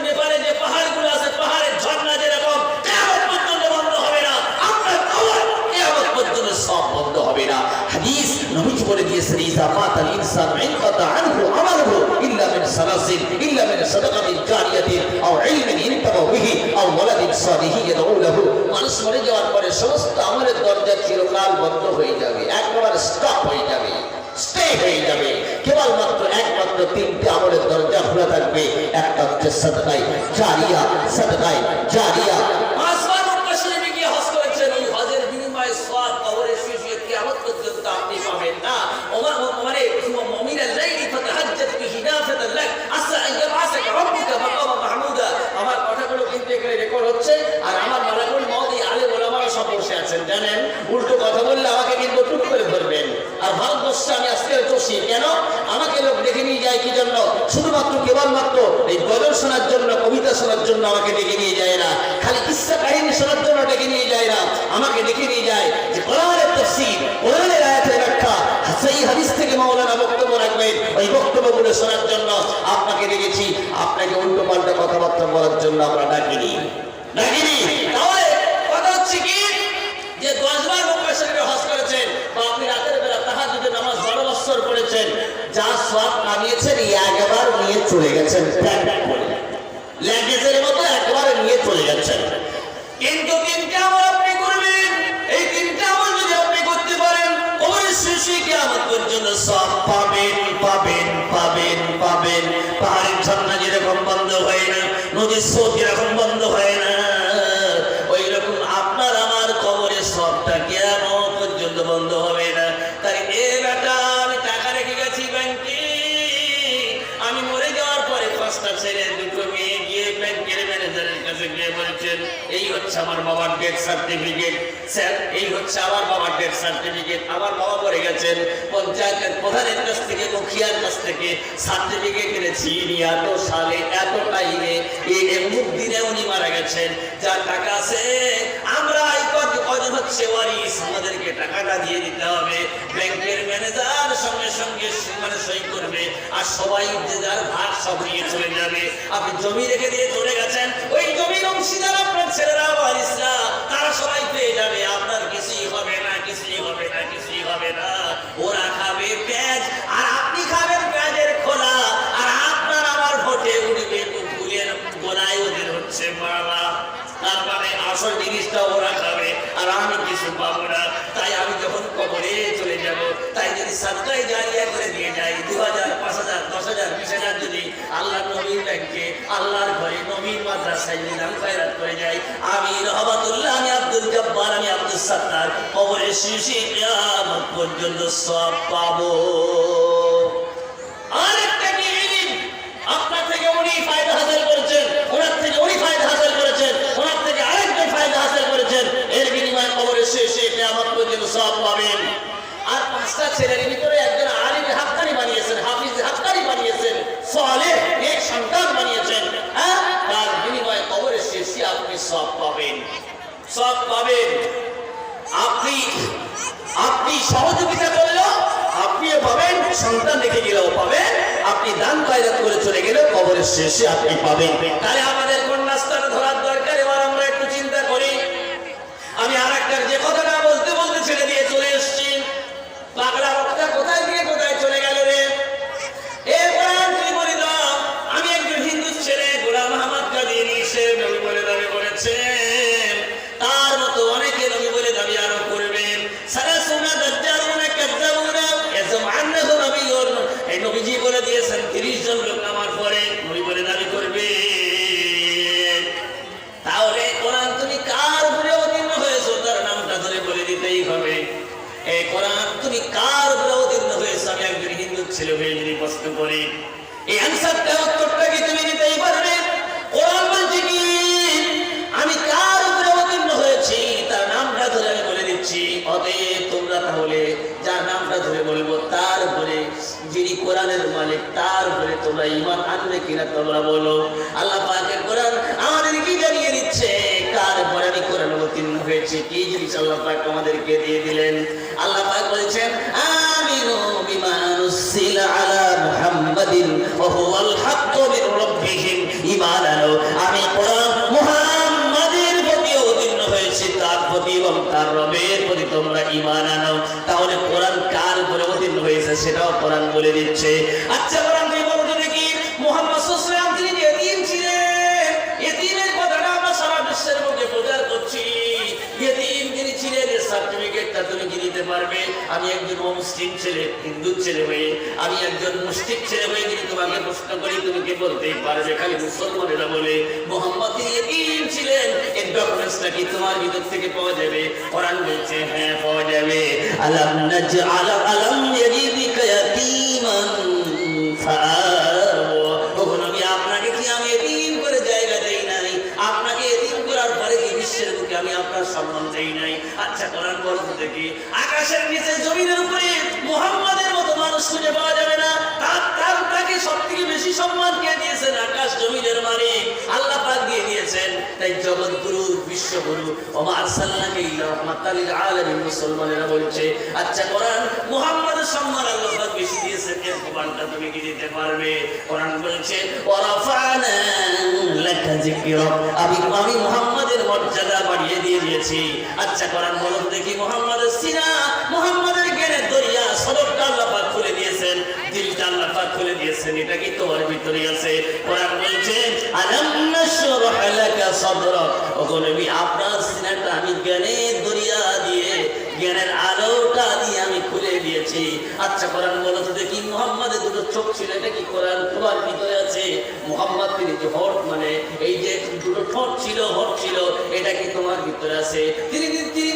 নেপালে যে পাহাড়গুলো আছে, পাহাড়ের ঝর্ণা যেরকম কিয়ামত পর্যন্ত বন্ধ হবে না, আপনার কবর কিয়ামত পর্যন্ত সব বন্ধ হবে না। হাদিস নবীজি বলে দিয়েছেন, ইযা মাতাল ইনসান ইনকাতা আনহু আমালুহু ইল্লা মিন সালাসিল, ইল্লা মিন সাদাকাতিন জারিয়াতিন আও ইলমিন ইনতাফা বিহি আও ওয়ালাদিন সালিহিন ইয়াদউ লাহু। মানুষ মরে যাওয়ার পরে সমস্ত আমলের দরজা চিরকাল বন্ধ হয়ে যাবে, একবার স্টপ হয়ে যাবে, স্টে হয়ে যাবে। কেবলমাত্র একমাত্র তিনটে আমলের দরজা খোলা থাকবে। একটা হচ্ছে সাদকায়ে জারিয়া, সাদকায়ে জারিয়া। আসমান শরীফে গিয়ে হজ করেছেন, ওই হজের বিনিময়ে সওয়াব কবরে শুয়ে কিয়ামত পর্যন্ত আপনি পাবেন না। ওমর মানে মুমিনাল লাইলি ফাতাহাজ্জাত বিহি নাফিলাতান লাক আসা আন ইয়াবআসাকা রাব্বুকা মাকামা মাহমুদা। আমার কথাগুলো কিন্তু এখানে রেকর্ড হচ্ছে, আর আমার মালাকুল মউত আলে ওলামারা সব বসে আছেন, জানেন উল্টো কথা বললে আমাকে কিন্তু টুক করে ধরবেন। আর ভারতবর্ষে আমি আজকে চষি কেন, আমাকে লোক দেখে নিয়ে যায় কি জন্য? শুধুমাত্র কেবলমাত্র এই গজল শোনার জন্য, কবিতা শোনার জন্য আমাকে ডেকে নিয়ে যায় না, খালি কিসসা কাহিনী শোনার জন্য ডেকে নিয়ে যায় না, আমাকে ডেকে নিয়ে যায় যে কোরআনের তাফসীর, কোরআনের আয়াতের ব্যাখ্যা, সেই হাদিস থেকে মাওলানা বক্তব্য রাখবেন, ওই বক্তব্যগুলো শোনার জন্য আপনাকে ডেকেছি। আপনাকে উল্টো পাল্টা কথাবার্তা বলার জন্য আমরা ডাকিনি। তাহলে কথা হচ্ছে কি, যে 10 বার মক্কা শরীফে হজ করেছেন, বা আপনি রাতের বেলা তাহাজ্জুদের নামাজ 12 বছর পড়েছেন, যা সওয়াব কামিয়েছেন একবার নিয়ে চলে গেছেন, ল্যাগেজের মতো একবার নিয়ে চলে যাচ্ছেন। কিন্তু তিনটা আমল আপনি করবেন, এই তিনটা আমল যদি আপনি করতে পারেন, কবরের শেষে কিয়ামত পর্যন্ত সওয়াব পাবেন পাবেন পাবেন পাবেন। পাহাড়ের ঝর্ণা যেরকম বন্ধ হয় না, নদীর স্রোত যেরকম বন্ধ হয় না, ওই রকম আপনার আমার কবরের সবটা কিয়ামত পর্যন্ত বন্ধ হবে না। তাই এ বেটা, আমি টাকা রেখে গেছি ব্যাংকে, আমি মরে যাওয়ার পরে 5টা ছেলে 2টো মেয়ে গিয়ে ব্যাংকের ম্যানেজারের কাছে গিয়ে বলছেন, এই হচ্ছে আমার বাবার ডেথ সার্টিফিকেট। স্যার, এই হচ্ছে আমার বাবার ডেথ সার্টিফিকেট। আমার বাবা মরে গেছেন, পঞ্চায়েতের প্রধানের কাছ থেকে, মুখিয়ার কাছ থেকে সার্টিফিকেট এনেছি, এত সালে এত টাইমে এই অমুক দিনে উনি মারা গেছেন। যার টাকা আছে হচ্ছে ওয়ারিস, আমাদেরকে টাকাটা দিয়ে দিতে হবে। ব্যাংকের ম্যানেজার সঙ্গে সঙ্গে মানে সই করবে, আর সবাই যে যার ভাগ সব নিয়ে চলে যাবে। আপনি জমি রেখে দিয়ে চলে গেছেন, ওই জমির অংশীদার আপনার ছেলেরা ওয়ারিসরা তারা সবাই পেয়ে যাবে। আপনার কিছুই হবে না, কিছুই হবে না, কিছুই হবে না। ওরা খাবে পেঁয়াজ আর আপনি খাবেন পেঁয়াজের খোলা, আর আপনার আমার ভোটে উঠবে ফুলের গোড়ায় ওদের হচ্ছে মালা। তার মানে আসল জিনিসটা ওরা খাবে আর আমি কিছু পাবো না। তাই আমি যখন কবরে চলে যাব, তাই যদি সাদকায়ে জারিয়া করে দিয়ে যাই 2000, 5000, 10000, 20000 যদি আল্লাহর নবীর ব্যাংকে, আল্লাহর ঘরে, নবীর মাদ্রাসায় নিলাম খয়রাত করে যাই, আমি রহমাতুল্লাহ, আমি আব্দুল জব্বার, আমি আব্দুল সাত্তার কবরে শেষে কিয়ামত পর্যন্ত সব পাবো। আরেকটা কি ইলম, আপনার থেকে উনি ফায়দা হাসিল করেছেন, ওনার থেকে উনি ফায়দা হাসিল করেছেন, ওনার থেকে আরেকজন ফায়দা হাসিল করেছেন, এর বিনিময়ে কবরে শেষে কিয়ামত পর্যন্ত সব পাবেন। আর 5টা ছেলের ভিতরে একজন আলিম হাক্কানি বানিয়েছেন, হাফিজ হাক্কানি বানিয়েছেন, সালেহ নেক সন্তান বানিয়েছেন, হ্যাঁ, তার বিনিময়ে কবরে শেষে আপনি সব পাবেন, সব পাবেন। আপনি সহযোগিতা করলেও আপনিও পাবেন, সন্তান রেখে গেলেও পাবেন, আপনি দান খয়রাত করে চলে গেলেও কবরের শেষে আপনি পাবেন। তাহলে আমাদের কোন রাস্তাটা ধরার দরকার, এবার আমরা একটু চিন্তা করি। আমি আর একটা যে কথাটা বলতে বলতে ছেড়ে দিয়ে চলে এসেছি, পাগলা বক্তা কোথায় দিয়ে কোথায় চলে গেল রে? এ কোরআন তুই বলে দাও, আমি একজন হিন্দু ছেলে, গোলাম আহমদ কাদিয়ানী সে নবী বলে দাবি করেছেন, তার মতো অনেকে নবী বলে দাবি আরো করবেন। সালাসুনা দাজ্জালুনা কাযাবুনা ইয়াজমান্নাহু নবিয়্যুন, এই নবীজি বলে দিয়েছেন 30 জন লোক আমার পরে নবী বলে দাবি করবে। তাহলে কোরআন তুমি কার উপরে অবতীর্ণ হয়েছো তার নামটা ধরে বলে দিতেই হবে। এই কোরআন তুমি কার উপরে অবতীর্ণ হয়েছো, আমি একজন হিন্দু ছেলে হয়ে যদি প্রশ্ন করি, এই আনসারটা উত্তরটা কি তুমি দিতেই পারবে? কোরআন বলছে কি আমি কার উপরে অবতীর্ণ হয়েছি তার নামটা ধরে আমি বলে দিচ্ছি। অতএব তোমরা তাহলে যার নামটা ধরে বলবো তার উপরে, যিনি কোরআনের মালিক তার উপরে তোমরা ঈমান আনবে কিনা তোমরা বলো। আল্লাহ পাকের কোরআন আমাদের কি জানিয়ে দিচ্ছে কার উপরে আমি কোরআন অবতীর্ণ হয়েছি, কি জিনিস আল্লাহ পাক আমাদেরকে দিয়ে দিলেন। আল্লাহ পাক বলেছেন আমিনু বিমা নুসিলা আলা মুহাম্মাদিন ওয়া হুয়াল হাক্কু মির রাব্বিহিম, ঈমান আনো আমি কোরআন মুহাম্মাদের প্রতি অবতীর্ণ হয়েছি, তার প্রতি এবং তার রবের প্রতি তোমরা ঈমান আনো। তাহলে কোরআন কার উপরে অবতীর্ণ হয়েছে সেটাও কোরআন বলে দিচ্ছে। আচ্ছা কোরআন তুমি বলো তো দেখি, মুহাম্মদ সাল্লাল্লাহু আলাইহি ওয়াসাল্লাম তিনি ইতিম ছিলেন, ইতিমের কথাটা আমরা সারা বিশ্বের মধ্যে প্রচার করছি। ইতিম যিনি ছিলেন এর সার্টিফিকেটটা তুমি কি দিতে পারবে? আমি একজন মুসলিম ছেলে, হিন্দু ছেলে হয়ে, আমি একজন মুশরিক ছেলে হয়ে যদি তোমাকে প্রশ্ন করি তুমি কি বলতেই পারবে? খালি মুসলমানেরা বলে মুহাম্মদ তিনি ইতিম ছিলেন, এর ডকুমেন্টসটা কি তোমার ভিতর থেকে পাওয়া যাবে? কোরআন বলছে হ্যাঁ পাওয়া যাবে। আলাম নাজআল আলাম ইয়াজিদিকা ইয়াতীমান ফাআওয়া, ওগো নবী আপনাকে কি আমি ইতিম করে জায়গা দেই নাই? আপনাকে ইতিম করার পরে কি বিশ্বের বুকে আমি আপনার সম্মান দেই নাই? আচ্ছা কোরআন বলতে দেখি, আকাশের নিচে জমিনের উপরে মুহাম্মাদের মতো মানুষ খুঁজে পাওয়া যাবে না। তাকে সবথেকে বেশি সম্মান কে দিয়েছেন? আকাশ জমিনের মালিক আল্লাহ পাক দিয়ে দিয়েছেন। তাই জগৎগুরু, বিশ্বগুরু, ওমা আরসালনাকা ইল্লা রাহমাতাল লিল আলামিন, মুসলমানেরা বলছে আচ্ছা কোরআন মুহাম্মাদের সম্মান আল্লাহ পাক বেশি দিয়েছেন, এর প্রমাণটা তুমি কি দিতে পারবে? কোরআন বলছে ওয়া রাফা'না লাকা যিকরাক, আমি মুহাম্মাদের মর্যাদা বাড়িয়ে দিয়েছি। আচ্ছা কোরআন বলো দেখি, মুহাম্মাদের সিনা, মুহাম্মাদের জ্ঞানের দরিয়া সদরটা আল্লাহ পাক খুলে দিয়েছেন, দিলটা আল্লাহ পাক খুলে দিয়েছেন, এটা কি তোমার ভিতরে আছে? কোরআন বলছে আলাম নাশরাহ লাকা সাদরাক, ওগো নবী আপনার সিনাটা আমি জ্ঞানের দরিয়া দিয়ে, জ্ঞানের আলোটা দিয়ে আমি খুলে দিয়েছি। আচ্ছা কোরআন বলো তো দেখি, মুহাম্মাদের দুটো চোখ ছিল, এটা কি কোরআন তোমার ভিতরে আছে? মুহাম্মদ তিনি যে হট মানে এই যে দুটো ঠোঁট ছিল, হট ছিল, এটা কি তোমার ভিতরে আছে? তিনি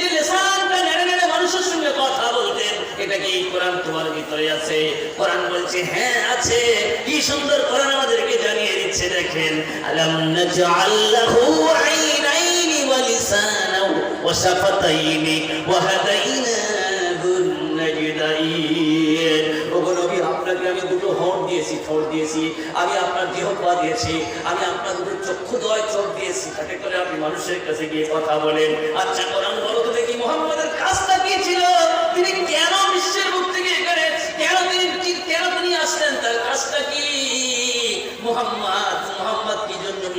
যে লিসানটা নেড়ে নেড়ে মানুষের সঙ্গে কথা বলতেন, এটা কি কোরআন তোমার ভিতরে আছে? কোরআন বলছে হ্যাঁ আছে। কি সুন্দর কোরআন আমাদেরকে জানিয়ে দিচ্ছে দেখেন, আলাম নাজআল লাহু আইনাইনি ওয়া লিসানাও ওয়া শাফাতাইনি ওয়া হাদাইনাহুন নাজদাইন, ওগো নবী আপনাকে আমি দুটো হট দিয়েছি, ঠোঁট দিয়েছি, আমি আপনার জিহ্বা দিয়েছি, আমি আপনার দুটো চক্ষুদ্বয় চোখ দিয়েছি, তাতে করে আপনি মানুষের কাছে গিয়ে কথা বলেন। আচ্ছা কোরআন বলো তো দেখি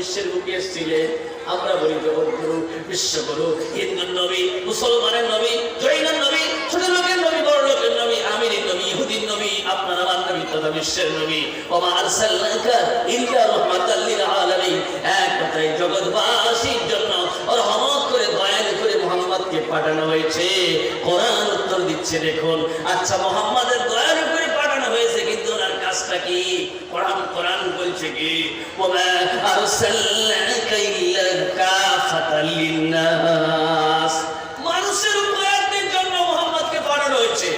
বিশ্বের বুকে এসেছিলেন। আমরা বলি জগৎগুরু, বিশ্বগুরু, হিন্দুর নবী, মুসলমানের নবী, জৈনের নবী, ছোট লোকের নবী, বড় লোকের নবী, আমিরের নবী, ইহুদির নবী, আপনার আমার নবী তথা বিশ্বের নবী। ওমা আরসালনাকা ইল্লা রাহমাতাল লিল আলামিন, এক কথায় জগৎবাসীর জন্য রহমত করে দয়া করে মুহাম্মদকে পাঠানো হয়েছে। কোরআন উত্তর দিচ্ছে দেখুন। আচ্ছা, মুহাম্মাদের দয়ার উপরে পাঠানো হয়েছে, কিন্তু ওনার কাজটা কি? কোরআন বলছে কি? ওমা আরসালনাকা ইল্লা কাফাতাল লিন্নাস, মানুষের উপকারের জন্য মুহাম্মদকে পাঠানো হয়েছে।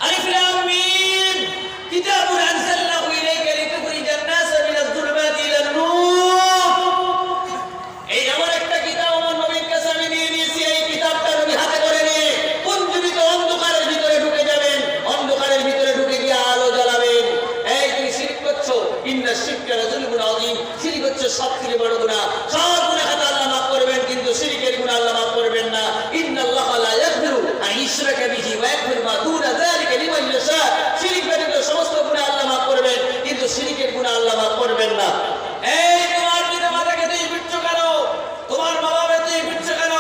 আলিফ লাম মিম, কিতাবুন আনজালনাহু ইলাইকা লিতুখরিজান নাসা মিনাজ যুলুমাতি ইলান নূর। এই আমার একটা কিতাব আমার নবীর কাছে আমি দিয়ে দিয়েছি। এই কিতাবটা নবী হাতে করে নিয়ে পঞ্জীবিত অন্ধকারের ভিতরে ঢুকে যাবেন, অন্ধকারের ভিতরে ঢুকে গিয়ে আলো জ্বালাবেন। এই তুমি শিরক করছো, ইন্নাশ শিরকা লাযুলমুন আযীম, শিরক হচ্ছে সবথেকে বড় গুনাহ। সব গুনাহ খাতা আল্লাহ মাফ করবেন, কিন্তু শিরকের গুনাহ আল্লাহ মাফ করবেন না। ইন্নাল্লাহা লা ইয়াগফিরু আন ইউশরাকা বিহি ওয়া ইয়াগফিরু মা দুনা যালিকা লিমান ইয়াশা, শিরক ব্যতীত সমস্ত গুনাহ আল্লাহ মাফ করবেন, কিন্তু শিরকের গুনাহ আল্লাহ মাফ করবেন না। এই তোমার পিতা মাতাকে তুই বিচ্ছু কেন? তোমার বাবাকে তুই বিচ্ছু কেন?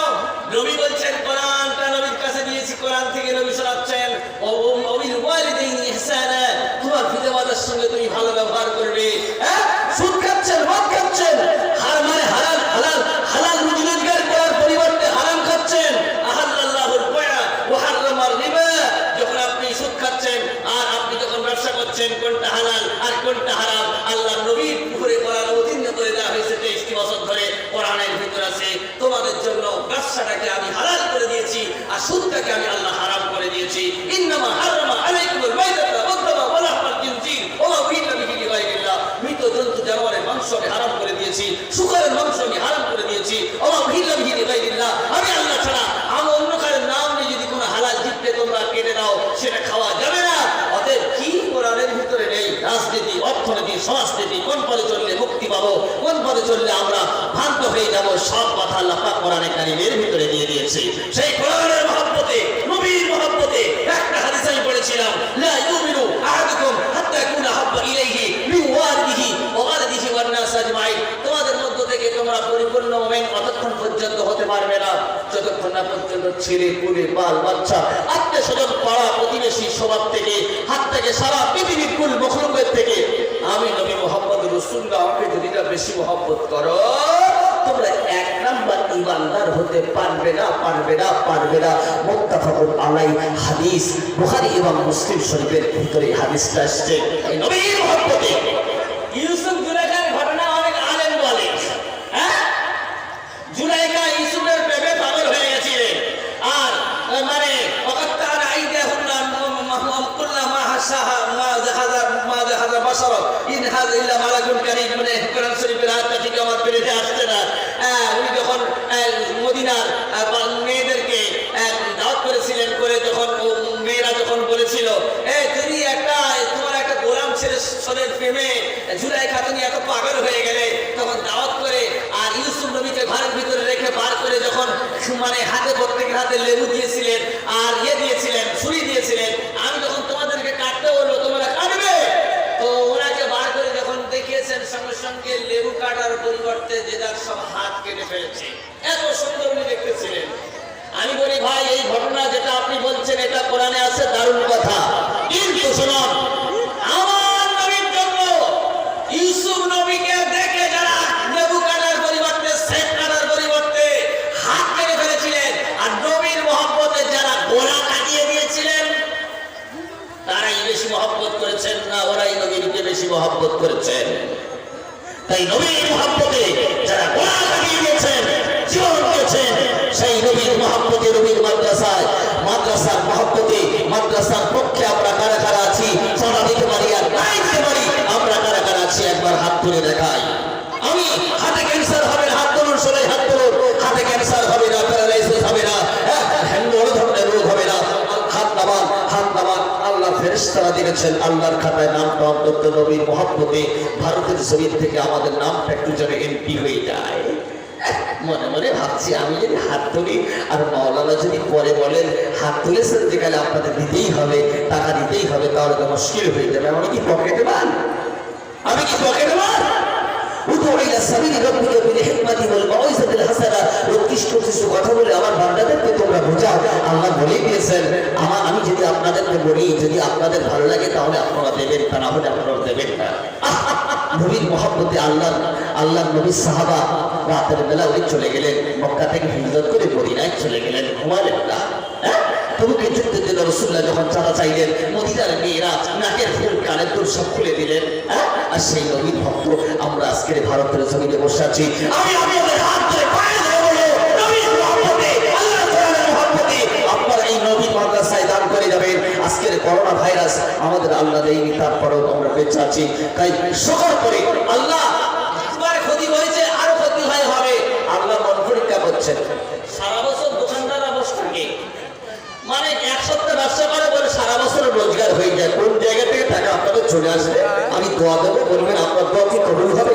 নবী বলছেন কোরআনটা নবীর কাছে দিয়েছি, কোরআন থেকে নবী শোনাচ্ছেন ওয়া বিল ওয়ালিদাইনি ইহসানা, তোমার পিতা মাতার সঙ্গে তুমি ভালো ব্যবহার করবে। হ্যাঁ, সুদ খাচ্ছেন, মদ খাচ্ছেন, মানে হালাল হালাল হালাল রুজি রোজগার করার পরিবর্তে হারাম খাচ্ছেন। আহাল্লাল্লাহুল বায়আ ওয়া হারামার রিবা, যখন আপনি সুদ খাচ্ছেন আর আপনি যখন ব্যবসা করছেন, কোনটা হালাল আর কোনটা হারাম আল্লাহ নবীর উপরে কোরআন অবতীর্ণ করে দেওয়া হয়েছে। 23টি বছর ধরে কোরআনের ভিতর আছে তোমাদের জন্য ব্যবসাটাকে আমি হালাল করে দিয়েছি আর সুদটাকে আমি আল্লাহ হারাম করে দিয়েছি। ইন্নামা হারামা আলাইকুমুল মাইতাতা ওয়াদ-দামা ওয়া লাহমাল খিনজির ওয়া মা উহিল্লা বিহি লিগাইরিল্লাহ, মৃত জন্তু জানোয়ারের মাংস আমি হারাম করে দিয়েছি, শুকরের মাংস আমি হারাম করে দিয়েছি। ওয়া মা উহিল্লা বিহি লিগাইরিল্লাহ, আমি আল্লাহ ছাড়া আমার অন্য কারোর নাম নিয়ে যদি কোনো হালাল জিনিসকে তোমরা কেটে দাও সেটা খাওয়া যাবে না। অতএব কি কোরআনের ভিতরে নেই? রাজনীতি, অর্থনীতি, সমাজনীতি, কোন পথে চললে মুক্তি পাবো, কোন পথে চললে আমরা ভ্রান্ত হয়ে যাব, সব কথা আল্লাহ পাক কোরআনে কারীমের ভিতরে দিয়ে দিয়েছে। সেই কোরআনের মহব্বতে, নবীর মহব্বতে একটা হাদিস আমি পড়েছিলাম, লা ইউমিনু আহাদুকুম হাত্তা ইয়াকুনা হাব্বা ইলাইহি মিন ওয়ালিদিহি ওয়া ওয়ালিদিহি ওয়ান নাস আজমাইন, তোমাদের মধ্য থেকে তোমরা পরিপূর্ণ মুমিন অতক্ষণ পর্যন্ত হতে পারবে না যতক্ষণ না পর্যন্ত ছেলে পুলে বাল বাচ্চা আত্মীয় স্বজন পাড়া প্রতিবেশী সবার থেকে হাত থেকে সারা পৃথিবীর কুল মখলুকের থেকে আমি নবী মুহাম্মদ রাসূলুল্লাহ আমাকে যদি না বেশি মহব্বত করো, তোমরা এক নাম্বার ঈমানদার হতে পারবে না, পারবে না, পারবে না। মুত্তাফাকুন আলাইহি হাদিস, বুখারী এবং মুসলিম শরীফের ভিতরে হাদিসটা আসছে। এই নবীর মহব্বতে ইউসুফ জুলাইখার ঘটনা অনেক আলেম বলে। হ্যাঁ, জুলাইখা ইউসুফের প্রেমে পাগল হয়ে গেছিলেন। আর মানে ওয়াকাত্তান আইদাহুন্না কুল্লামা হাসাহা মা জাহাজা বাশারা ইন হাযা ইল্লা মালাকুন কারীম, মানে কোরআন শরীফের আয়াতটা ঠিক আমার পেরেতে আসছে না। উনি যখন মদিনার মেয়েদেরকে দাওয়াত করেছিলেন, করে যখন মেয়েরা যখন বলেছিল তুমি তোমার একটা গোলাম ছেলের প্রেমে জুলাইখা তুমি এত পাগল হয়ে গেলে, তখন দাওয়াত করে আর ইউসুফ নবীকে ঘরের ভিতরে রেখে বার করে যখন মানে হাতে প্রত্যেকের হাতে লেবু দিয়েছিলেন আর দিয়েছিলেন, ছুরি দিয়েছিলেন, আমি যখন তোমাদেরকে কাটতে বলবো তোমরা কাটবে, তো ওনাকে বার করে যখন দেখিয়েছেন সঙ্গে সঙ্গে লেবু কাটার পরিবর্তে যে যার সব হাত কেটে ফেলেছে। এত সুন্দর উনি দেখতেছিলেন। আমি বলি ভাই, এই ঘটনা যেটা আপনি বলছেন এটা কোরআনে আছে, দারুণ কথা, কিন্তু শুনুন, আমার নবীর জন্য ইউসুফ নবীকে দেখে যারা লেবু কাটার পরিবর্তে সেট কাটার পরিবর্তে হাত কেটে ফেলেছিলেন, আর নবীর মহব্বতে যারা গোড়া কাটিয়ে দিয়েছিলেন, তারাই বেশি মহব্বত করেছেন না ওরাই নবীকে বেশি মহব্বত করেছেন? তাই নবীর মহব্বতে যারা গোড়া কাটিয়ে দিয়েছেন, জীবন দিয়েছেন, সেই নবীর মহব্বতে, নবীর মাদ্রাসায়, মাদ্রাসার মহব্বতে, মাদ্রাসার পক্ষে আমরা কারা কারা আছি, সারা দিতে পারি আর নাই দিতে পারি, আমরা কারা কারা আছি একবার হাত তুলে দেখাই। আমি হাতে ক্যান্সার হবে না, হাত তুলুন, সবাই হাত তুলুন। হাতে ক্যান্সার হবে না, প্যারালাইসিস হবে না, বড় ধরনের রোগ হবে না। হাত নামান, হাত নামান। আল্লাহ ফেরেশতারা দিয়েছেন আল্লাহর খাতায় নামটা অন্তত নবীর মহব্বতে ভারতের জমিন থেকে আমাদের নামটা একটু যেন এমপি হয়ে যায়। মনে মনে ভাবছি আমি যদি হাত তুলি আর মাওলানা যদি পরে বলেন হাত তুলেছেন যে কালে আপনাদের দিতেই হবে, টাকা দিতেই হবে, তাহলে তো মুশকিল হয়ে যাবে। আমি কি পকেটে মার? আমি কি পকেটে মার? উদউ ইলা সাবিলি রাব্বিকা বিল হিকমাতি ওয়াল মাউইজাতিল হাসানা, উৎকৃষ্ট কিছু কথা বলে আমার বান্দাদেরকে তোমরা বোঝাও। আল্লাহ বলে দিয়েছেন, আমি যদি আপনাদেরকে বলি, যদি আপনাদের ভালো লাগে তাহলে আপনারা দেবেন, তা না হলে আপনারা দেবেন না। নবীর মহব্বতে আল্লাহ নবীর সাহাবা রাতের বেলা উনি চলে গেলেন, মক্কা থেকে হিজরত করে মদিনায় চলে গেলেন, ঘুমালেন না। তবুকে যুদ্ধের জন্য রাসূলুল্লাহ যখন চাঁদা চাইলেন, মদিনার মেয়েরা নাকের ফুল কানের দুল সব খুলে দিলেন। আর সেই নবীর ভক্ত আমরা আজকের ভারতের জমিনে বসে আছি। আমি আপনাদের হাত ধরে পায়ে ধরে বলবো, নবীর মহব্বতে, আল্লাহ তাআলার মহব্বতে আপনারা এই নবীর মাদ্রাসায় দান করে যাবেন। আজকের করোনা ভাইরাস আমাদের আল্লাহ দেয়নি, তারপরেও আমরা বেঁচে আছি। তাই সকল করে আল্লাহ একবার ক্ষতি হয়েছে, আরো ক্ষতি হবে। আল্লাহ মন পরীক্ষা করছেন। সারা বছর দোকানদাররা বসে থাকে, মানে এক সপ্তাহ ব্যবসা করে বলে সারা বছর রোজগার হয়ে যায়। কোন জায়গা থেকে টাকা আপনাদের চলে আসবে? আমি দোয়া দেবো, বলবেন আপনার দোয়া কি কবুল হবে?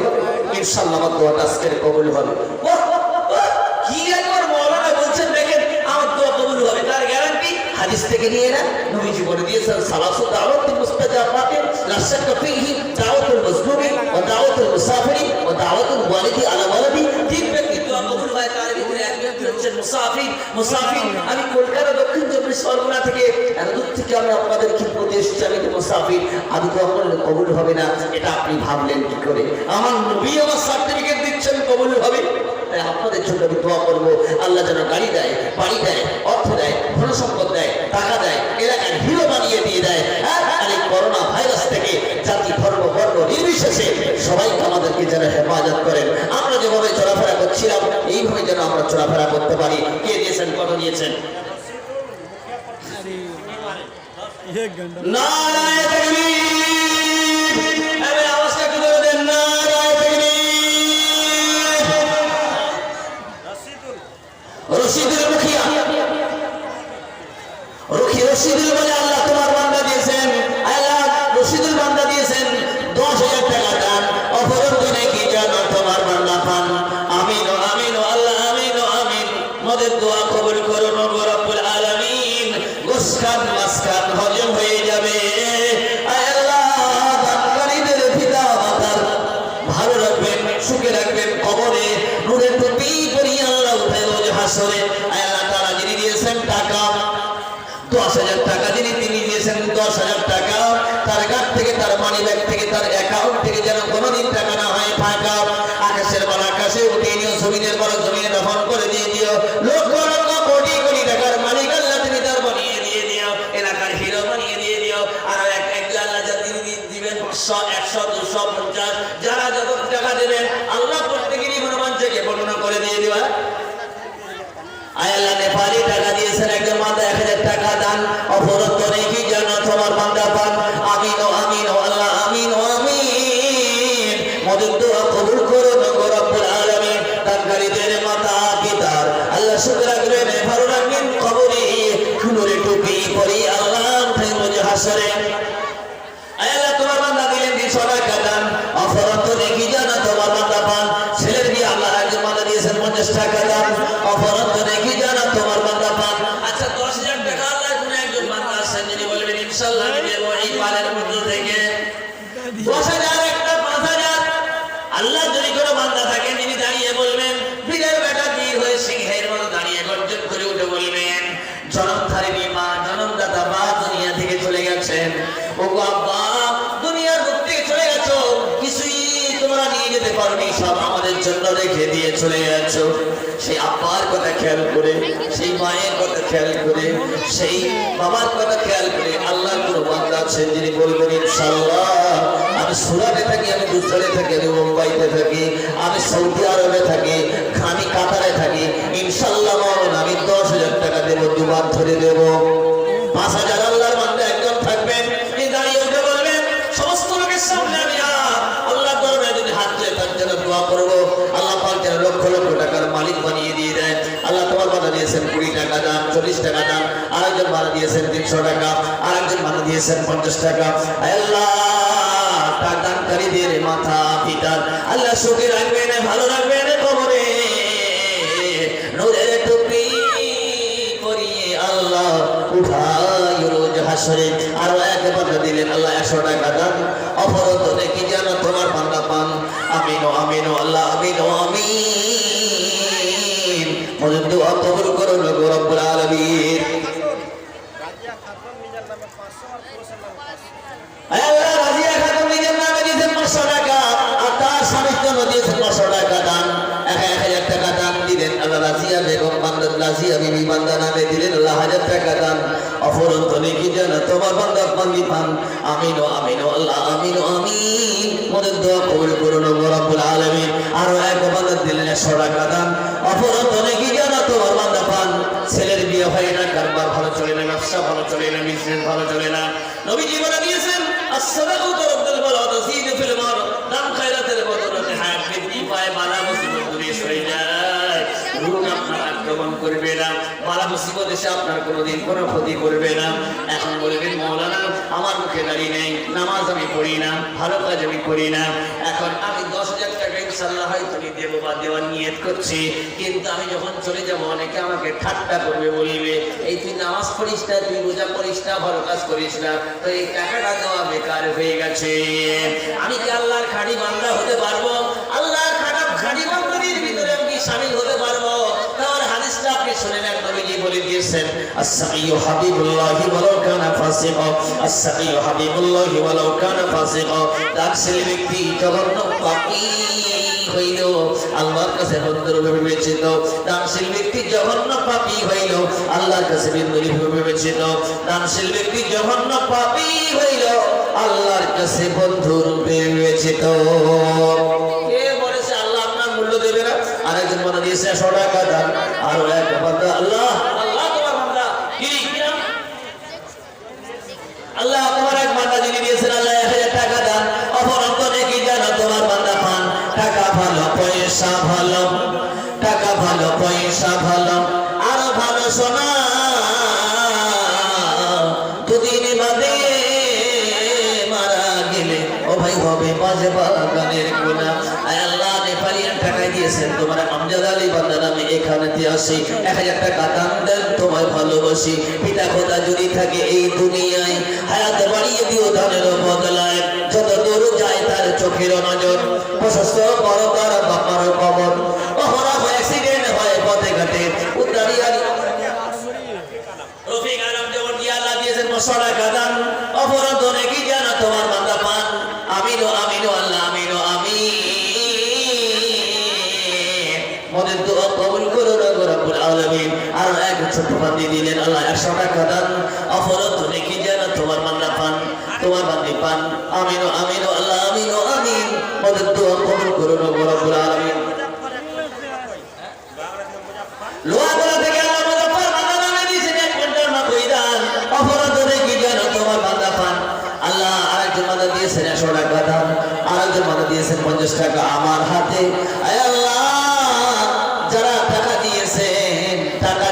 ইনশাআল্লাহ আমার দোয়াটা আজকের কবুল হবে। কি একবার মৌলানা বলছেন, দেখেন আমার দোয়া কবুল হবে, তার গ্যারান্টি হাদিস থেকে নিয়ে না, নবীজি বলে দিয়েছেন সালাসু দাওয়াতুল মুস্তাজাবাতিন লা শাক্কা ফীহি দাওয়াতুল মাজলুমি ওয়া দাওয়াতুল মুসাফিরি ওয়া দাওয়াতুল ওয়ালিদি আলা ওয়ালাদি। তিন ব্যক্তি দোয়া কবুল হয়, তার ভিতরে এক ব্যক্তি হচ্ছেন মুসাফির। আমি কলকাতা দক্ষিণ চব্বিশ পরগনা থেকে এত দূর থেকে আমি আপনাদের খিদমতে এসেছি, আমি তো মুসাফির, আমি দোয়া করলে কবুল হবে না, এটা আপনি ভাবলেন কি করে? আমার নবী আমার সার্টিফিকেট দিচ্ছেন কবুল হবে। তাই আপনাদের জন্য আমি দোয়া করবো, আল্লাহ যেন গাড়ি দেয়, বাড়ি দেয়, অর্থ দেয়, ধন সম্পদ দেয়, টাকা দেয়, এলাকার হিরো বানিয়ে দিয়ে দেয়। আর এই করোনা ভাইরাস থেকে জাতি, ধর্ম, বর্ণ নির্বিশেষে সবাইকে আমাদেরকে যেন হেফাজত করেন। আমরা যেভাবে চলাফেরা করছিলাম এইভাবে যেন আমরা চলাফেরা করতে পারি। কে দিয়েছেন, কত দিয়েছেন? নারায়ে তাকবীর! আরে আওয়াজটা একটু করে দেন, নারায়ে তাকবীর! রশিদুল মুখিয়া, রশিদুল বলে আল্লাহ তোমার বান্দা দিয়েছেন, আল্লাহ রশিদুল বান্দা দিয়েছেন 10,000 টাকা দান, অপরন্ত নাকি জানো তোমার বান্দা পান। আমিন আমিন আল্লাহ, আমিন আমিন। মোদের দোয়া কবুল করুন গো রব্বুল আলামিন। গোসখান মাসখান হজম হয়ে যাবে। আয় আল্লাহ, দানকারীদের পিতা মাতার ভালো রাখবেন, সুখে রাখবেন, কবরে নূরের টুপি পরিয়ে আল্লাহ উঠে রোজ হাসরে। আয় আল্লাহ তাআলা যিনি দিয়েছেন টাকা 10,000 টাকা, যিনি তিনি দিয়েছেন 10,000 টাকা, তার গাড় থেকে, তার মানি ব্যাগ থেকে, তার অ্যাকাউন্ট থেকে যেন কোনোদিন টাকা না হয় ফাঁকা। আকাশের বড় আকাশে উঠিয়ে নিও, জমিনের বড় জমিনে দফন করে দিয়ে দিও। লক্ষ লক্ষ কোটি কোটি টাকার মালিক আল্লাহ তুমি তার বানিয়ে দিয়ে দিও, এলাকার হিরো বানিয়ে দিয়ে দিও। আর একজন আল্লাহ যা তিনি দিবেন 500, 100, 250, যারা যত টাকা দেবেন আল্লাহ প্রত্যেকেরই মনোবাঞ্ছাকে বর্ণনা করে দিয়ে দিবা। আয় আল্লাহ নেপালি টাকা দিয়েছেন একজন বান্দা 1,000 টাকা দান, অপরন্ত নেকি যেন তোমার বান্দা পান। আমিন ও আমিন ও আল্লাহ, আমিন ও আমিন। মোদের দোয়া কবুল করুন গো রব্বুল আলামিন। দানকারীদের মাতা পিতার আল্লাহ সুখ রাখবেন, ভালো রাখবেন, কবরে নূরে টুপি পরি আল্লাহ উঠে রোজ হাসরে। আয় আল্লাহ তোমার বান্দা দিলেন 200 টাকা দান, অপরন্ত নেকি যেন তোমার বান্দা পান। ছেলের বিয়ে আল্লাহ একজন বান্দা দিয়েছেন 50 টাকা দান, অপরন্ত নেকি যেন তোমার বান্দা পান। আচ্ছা 10,000 টাকা আল্লাহ কোন একজন বান্দা আছেন যিনি বলবেন ইনশাআল্লাহ আমি দেব এই পালের মধ্যে থেকে 10,000 একটা 5,000। আল্লাহ যদি কোনো বান্দা থাকেন যিনি দাঁড়িয়ে বলবেন, বীরের বেটা বীর হয়ে সিংহের মতো দাঁড়িয়ে গর্জন করে উঠে বলবেন, জনমধারিণী মা, জনমদাতা মা দুনিয়া থেকে চলে গেছেন। ওগো আব্বা, দুনিয়ার বুক থেকে চলে গেছো, কিছুই তোমরা নিয়ে যেতে পারোনি, সব আমাদের জন্য রেখে দিয়ে চলে গেছো। সেই আব্বার কথা খেয়াল করে, সেই মায়ের কথা খেয়াল করে, সেই বাবার কথা খেয়াল করে আল্লাহ কোনো বান্দা আছেন যিনি বলবেন ইনশাআল্লাহ আমি সুরাটে থাকি, আমি গুজরাটে থাকি, আমি মুম্বাইতে থাকি, আমি সৌদি আরবে থাকি, আমি কাতারে থাকি, ইনশাআল্লাহ আমি 10,000 টাকা দেবো, দুবার ধরে দেবো। 5,000 আল্লাহর বান্দা একজন থাকবেন, এই দাঁড়িয়ে উঠে বলবেন সমস্ত লোকের সামনে আমি আল্লাহ দরবারে যদি হাত দিয়ে তার জন্য দোয়া করবো, আল্লাহ পাক যেন লক্ষ লক্ষ টাকার মালিক বানিয়ে দিয়ে দেয়। আল্লাহ তোমার বান্দা দিয়েছেন 20 টাকা দান, 40 টাকা দান, আরেকজন বান্দা দিয়েছেন 300 টাকা, আরেকজন বান্দা দিয়েছেন 50 টাকা। আল্লাহ তার দানকারীদের মাথা পিতার আল্লাহ সুখে রাখবেন, ভালো রাখবেন, কবরে নূরের টুপি পরিয়ে আল্লাহ উঠায় রোজ হাসরে। আরো এক বান্দা দিলেন আল্লাহ 100 টাকা দান, অপরন্ত নেকি যেন তোমার বান্দা পান। আমিন আমিন আল্লাহ আমিন আমিন মোদের দোয়া কবুল করুন গো রব্বুল আলামিন আল্লাহ রাজিয়া খাতুন নিজের নামে দিয়েছেন 500 টাকা আর তার স্বামীর জন্য দিয়েছেন 500 টাকা দান 1000 টাকা দান দিলেন আল্লাহ রাজিয়া বেগম বান্দা রাজিয়া বিবি বান্দা নামে দিলেন আল্লাহ 1000 টাকা দান অফরন্ত নেকি যেন তোমার বান্দা বান্দি পান আমিন আমিন আল্লাহ আমিন আমিন মোদের দোয়া কবুল করুন গো রব্বুল আলামিন আর এক বান্দা দিলেন 100 টাকা দান অফরন্ত নেকি যেন তোমার বান্দা পান ছেলের বিয়ে হয় না কারবার ভালো চলে না ব্যবসা ভালো চলে না বিজনেস ভালো চলে না নবীজি বলে দিয়েছেন as-sadaqatu turadul bala wa tazidu fil mar দান খায়রাতের বদলে হায়াত বৃদ্ধি পায় বালা মুসিবত দূরে সরে যায় রোগ আপনার আক্রমণ করবে না বালা মুসিবত এসে আপনার কোনোদিন কোনো ক্ষতি করবে না এখন বলবেন মাওলানা আমার মুখে দাঁড়িয়ে নেই নামাজ আমি পড়ি না ভালো কাজ আমি করি না এখন আমি 10,000 টাকা ইনশাআল্লাহ হয়তো দেব বা দেওয়ার নিয়ত করছি কিন্তু আমি যখন চলে যাব অনেকে আমাকে ঠাট্টা করবে বলবে এই তুই নামাজ পড়িস না তুই রোজা করিস না ভালো কাজ করিস না তো এই টাকাটা দেওয়া বেকার হয়ে গেছে আমি কি আল্লাহর খাঁটি বান্দা হতে পারবো আল্লাহর খাঁটি বান্দাদের ভিতরে আমি কি শামিল হতে পারবো তাহলে হাদিসটা আপনি শুনে নেন নবীজি বলে দিয়েছেন as-saqiyyu habibullahi walau kana fasiqa as-saqiyyu habibullahi walau kana fasiqa দাকশীল ব্যক্তি জঘন্য পাপী হইল আল্লাহর কাছে বন্ধুরূপে বিবেচিত দানশীল ব্যক্তি জঘন্য পাপী হইল আল্লাহর কাছে বন্ধুরূপে বিবেচিত দানশীল ব্যক্তি জঘন্য পাপী হইল আল্লাহর কাছে বন্ধুরূপে বিবেচিত কে বলেছে আল্লাহ আপনার মূল্য দেবে না আরেকজন বলে দিয়েছে 100 টাকা দান আর এক বান্দা আল্লাহ আল্লাহ তোমার বান্দা কি নাম আল্লাহ তোমার এক বান্দা যিনি দিয়েছেন আল্লাহ 1000 টাকা দান অপরন্ত নেকি জানো তোমার বান্দা পান টাকা ভালো পয়সা ভালো টাকা ভালো পয়সা ভালো আরো ভালো সোনা দুদিন বাদে মারা গেলে ও ভাই হবে মাঝে বাগানের কোনা আয় আল্লাহ নেপালিয়ান টাকায় দিয়েছেন তোমার আমজাদ আলী বান্দা নামে এখানেতে আসি 1000 টাকা দান দেন তোমায় ভালোবাসি পিতা খোদা যদি থাকে এই দুনিয়ায় হায়াত বাড়িয়ে দিও দানের বদলায় যত দূর যায় তার চোখের নজর প্রশস্ত বড় তার বাপার কবর অহরহ অ্যাক্সিডেন্ট হয় পথে ঘাটে উদ্ধারি আলী রফিক আলম যেমন দিয়ে আল্লাহ দিয়েছেন 500 টাকা দান অপরাধ নাকি জানা তোমার বান্দা পান আমিন আমিন আল্লাহ আমিন আমিন মোদের দোয়া কবুল করুন গো রব্বুল আলামিন আর এক ছোট বান্দি দিলেন আল্লাহ 100 টাকা দান অপরাধ নাকি জানা তোমার বান্দা পান তোমার বান্দি পান আমিন আমিন আল্লাহ আমিন আমিন মোদের দোয়া কবুল করুন গো রব্বুল আলামিন লোহাগড়া থেকে আল্লাহ মুজাফফর বান্দা নামে দিয়েছেন 1 কুইন্টাল মাকই দান অপরাধ নাকি জানা তোমার বান্দা পান আল্লাহ আরেকজন বান্দা দিয়েছেন 100 টাকা দান আরেকজন বান্দা দিয়েছেন 50 টাকা আমার হাতে আয় আল্লাহ যারা টাকা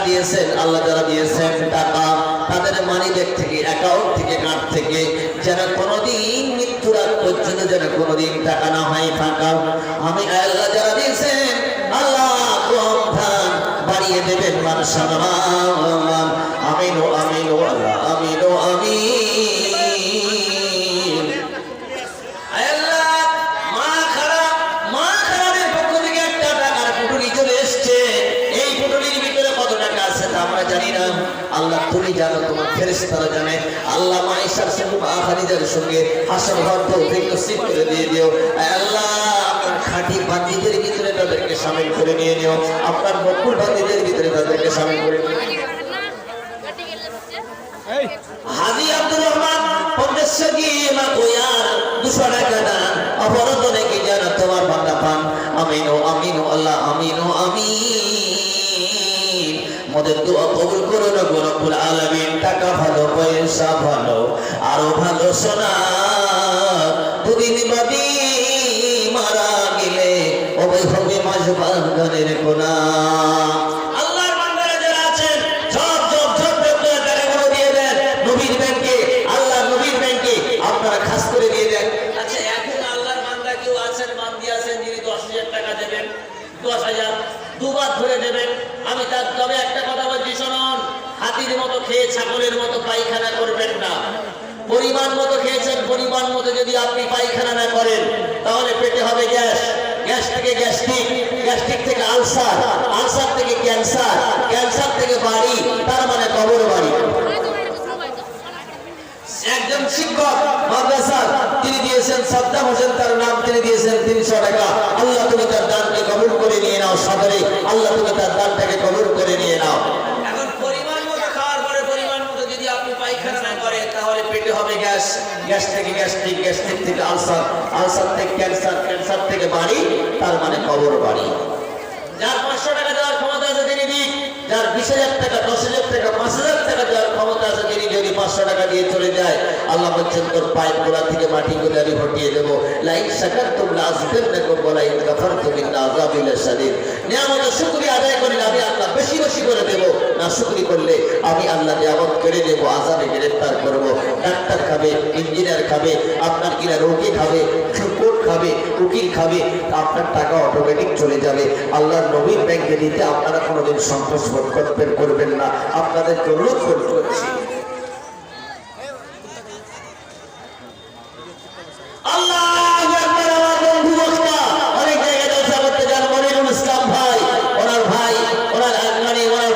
দিয়েছেন আল্লাহ যারা দিয়েছেন টাকা তাদের মানি ব্যাগ থেকে অ্যাকাউন্ট থেকে কার্ড থেকে যেন কোনোদিন মৃত্যুর আগ পর্যন্ত যেন কোনোদিন টাকা না হয় ফাঁকা আমি আল্লাহ যারা দিয়েছেন আল্লাহ কম ধান বাড়িয়ে দেবেন মান সম্মান আমিন আমিন আল্লাহ আমিন আমিন আল্লাহ মা খারাপের পক্ষ থেকে একটা টাকার পুটুলি চলে এসছে এই পুটুলির ভিতরে কত টাকা আছে তা আমরা জানি না আল্লাহ তুমি জানো তোমার ফেরেশতারা জানে আল্লাহ মাইশার সঙ্গে খাদিজার সঙ্গে হাসর ঘর তৌফিক নসিব করে দিয়ে দিও আল্লাহ আপনার খাঁটি বান্দীদের ভিতরে তাদেরকে শামিল করে নিয়ে নিও আপনার বকুল বান্দীদের ভিতরে তাদেরকে শামিল করে নিও হাজী আব্দুর রহমান 50 কি মা কোয়ার 200 টাকা দান অপরাধ নাকি জানা তোমার বান্দা পান আমিন আমিন আল্লাহ আমিন আমিন মোদের দোয়া কবুল করুন গো রব্বুল আলামিন টাকা ভালো পয়সা ভালো আরো ভালো সোনা দুদিন বাদে মারা গেলে ওই হবে মাঝ বাগানের কোনা আল্লাহর বান্দারা যারা আছেন সব টাকাগুলো দিয়ে দেন নবীর ব্যাংকে আল্লাহ নবীর ব্যাংকে আপনারা খাস করে দিয়ে দেন আচ্ছা এখন আল্লাহর বান্দা কেউ আছেন বান্দি আছেন যিনি 10,000 টাকা দেবেন 10,000 দুবার ধরে দেবেন আমি তার তবে একটা কথা বলছি শুনুন হাতির মতো খেয়ে ছাগলের মতো পায়খানা করবেন না পরিমাণ মতো খেয়েছেন পরিমাণ মতো যদি আপনি পায়খানা না করেন তাহলে পেটে হবে গ্যাস গ্যাস থেকে গ্যাস্ট্রিক, গ্যাস্ট্রিক থেকে আলসার, আলসার থেকে ক্যান্সার, ক্যান্সার থেকে বাড়ি, তার মানে কবর বাড়ি। একজন শিক্ষক মাদ্রাসার তিনি দিয়েছেন সাদ্দাম হোসেন, তার নাম তিনি দিয়েছেন 300 টাকা। আল্লাহ তুমি তার দানকে কবুল করে নিয়ে নাও সাদরে, আল্লাহ তুমি তার দানটাকে কবুল করে নিয়ে নাও। এখন পরিমাণ মতো খাওয়ার পরে পরিমাণ মতো যদি আপনি পায়খানা না করেন তাহলে পেটে হবে গ্যাস, গ্যাস থেকে গ্যাস্ট্রিক, গ্যাস্ট্রিক থেকে আলসার, আলসার থেকে ক্যান্সার, ক্যান্সার থেকে বাড়ি, তার মানে কবর বাড়ি। যার 500 টাকা দেওয়ার ক্ষমতা আছে তিনি দিক, যার 20,000 টাকা, 10,000 টাকা, 5,000 টাকা দেওয়ার ক্ষমতা আছে তিনি যদি 500 টাকা দিয়ে চলে যায়, আল্লাহ বলছেন তোর পাইপ গোলা থেকে মাটি গুলো আমি হটিয়ে দেবো। লাইন শাকারতুম লাযিদান্নাকুম ওয়া লাইন কাফারতুম ইন্না আযাবি লাশাদীদ। নিয়ামতের শুকরিয়া আদায় করেন আমি আল্লাহ বেশি বেশি করে দেব, না শুকরি করলে আমি আল্লাহ নিয়ামত করে দেব, আযাবে গ্রেফতার করব। ডাক্তার খাবে, ইঞ্জিনিয়ার খাবে, আপনার কিনা রোগী খাবে, কোর্ট খাবে, উকিল খাবে, আপনার টাকা অটোমেটিক চলে যাবে। আল্লাহর নবীর ব্যাংকে দিতে আপনারা কোনোদিন সংকোচ বোধ করবেন না, আপনাদেরকে অনুরোধ করছি। আল্লাহু আকবার। আমার বন্ধু বক্তা অনেক জায়গায় জলসা করতে যান, মনিরুল ইসলাম ভাই, ওনার ভাই, ওনার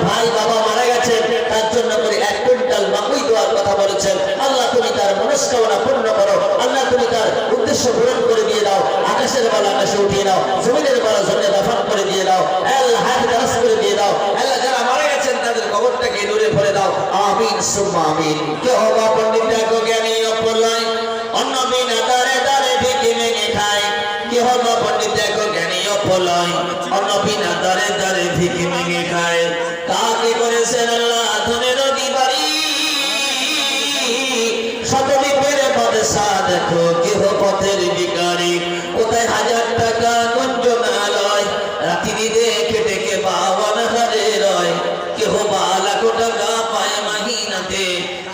ভাই বাবা মারা গেছেন, তার জন্য করে 1 কুইন্টাল মাকুই দেওয়ার কথা বলেছেন। আল্লাহ তুমি তার মনস্কামনা পূর্ণ করো, আল্লাহ তুমি তার উদ্দেশ্য পূরণ করে দিয়ে দাও। আকাশের বালা আকাশে উঠিয়ে দাও, জমিনের বালা জমিনে দাফন করে দিয়ে দাও, আল্লাহ হাত দারাজ করে দিয়ে দাও। আল্লাহ যারা মারা গেছেন তাদের কবরটাকে নূরে ভরে দাও। আমিন সুম্মা আমিন। কে হবা পণ্ডিত দেখো জ্ঞানী অপরলাই, অন্য বিনা দারে দারে ভিকি মেঙে খায়। কে হবা পণ্ডিত দেখো জ্ঞানী অপরলাই, অন্য বিনা দারে দারে ভিকি মেঙে খায়। কাকে করেছেন আল্লাহ ধনের দিবারি, শতদ্বীপের বাদশা দেখো কেহ পথের ভিখারি। কোথায় 1000 টাকা গঞ্জনালয়, রাতি দিদে খেটে কে 52 হারে রয়। কেহ বা লাখ টাকা পায় মাহিনাতে,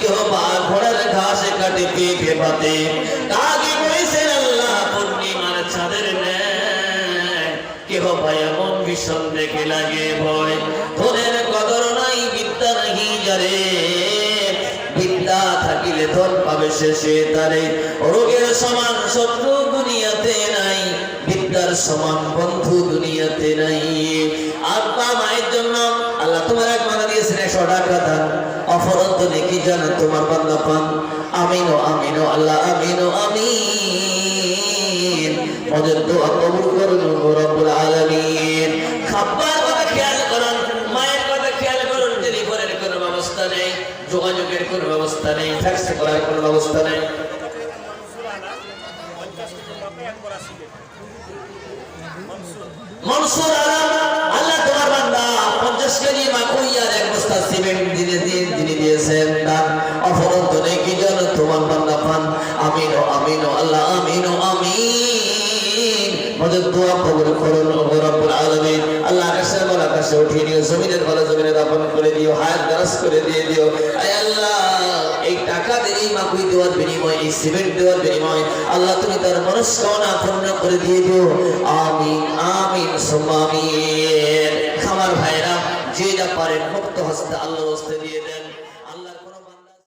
কেহ বা ঘোড়ার ঘাস কাটে পেঁপে পাতে। কাকে করেছেন আল্লাহ পূর্ণিমার চাঁদের ন্যায়, কেহ পায় এমন ভীষণ দেখে লাগে ভয়। ধনের কদর নাই বিদ্যা নাহি যারে, বিদ্যা থাকিলে ধন পাবে শেষে তারে। রোগের সমান শত্রু দুনিয়াতে নাই, বিদ্যার সমান বন্ধু দুনিয়াতে নাই। আব্বা মায়ের জন্য আল্লাহ তোমার এক মানা দিয়েছেন 100 টাকা দান, অফরন্ত নেকি যেন তোমার বান্দা পান। আমিন ও আমিন ও আল্লাহ আমিন ও আমিন। ওদের দোয়া কবুল করুন রব্বুল আলামিন। খাবার কথা খেয়াল করুন, মায়ের কথা খেয়াল করুন। টেলিফোনের কোনো ব্যবস্থা নেই, যোগাযোগের কোনো ব্যবস্থা নেই, ফ্যাক্স করার কোনো ব্যবস্থা নেই। মনসুর আলম আল্লাহ তোমার বান্দা 50 কেজি মাকুই আর 1 বস্তা সিমেন্ট যিনি দিয়েছেন দান, অফরন্ত নেকি যেন তোমার বান্দা পান। আমিন ও আমিন ও আল্লাহ আমিন ও আমিন। মদদ দোয়া কবুল করুন রব্বুল আলামিন। আল্লাহ আকাশের বালা আকাশে উঠিয়ে দিও, জমিনের বালা জমিনে দাফন করে দিও, হায়াত দারাজ করে দিয়ে দিও। আয় আল্লাহ এই টাকা দিয়ে এই মাকুই দেওয়ার বিনিময়, এই সিমেন্ট দেওয়ার বিনিময় আল্লাহ তুমি তার মনস্কামনা পূর্ণ করে দিয়ে দিও। আমিন আমিন সুম্মা আমিন। খামার ভাইরা যে যা পারেন মুক্ত হস্তে আল্লাহর হস্তে দিয়ে দেন।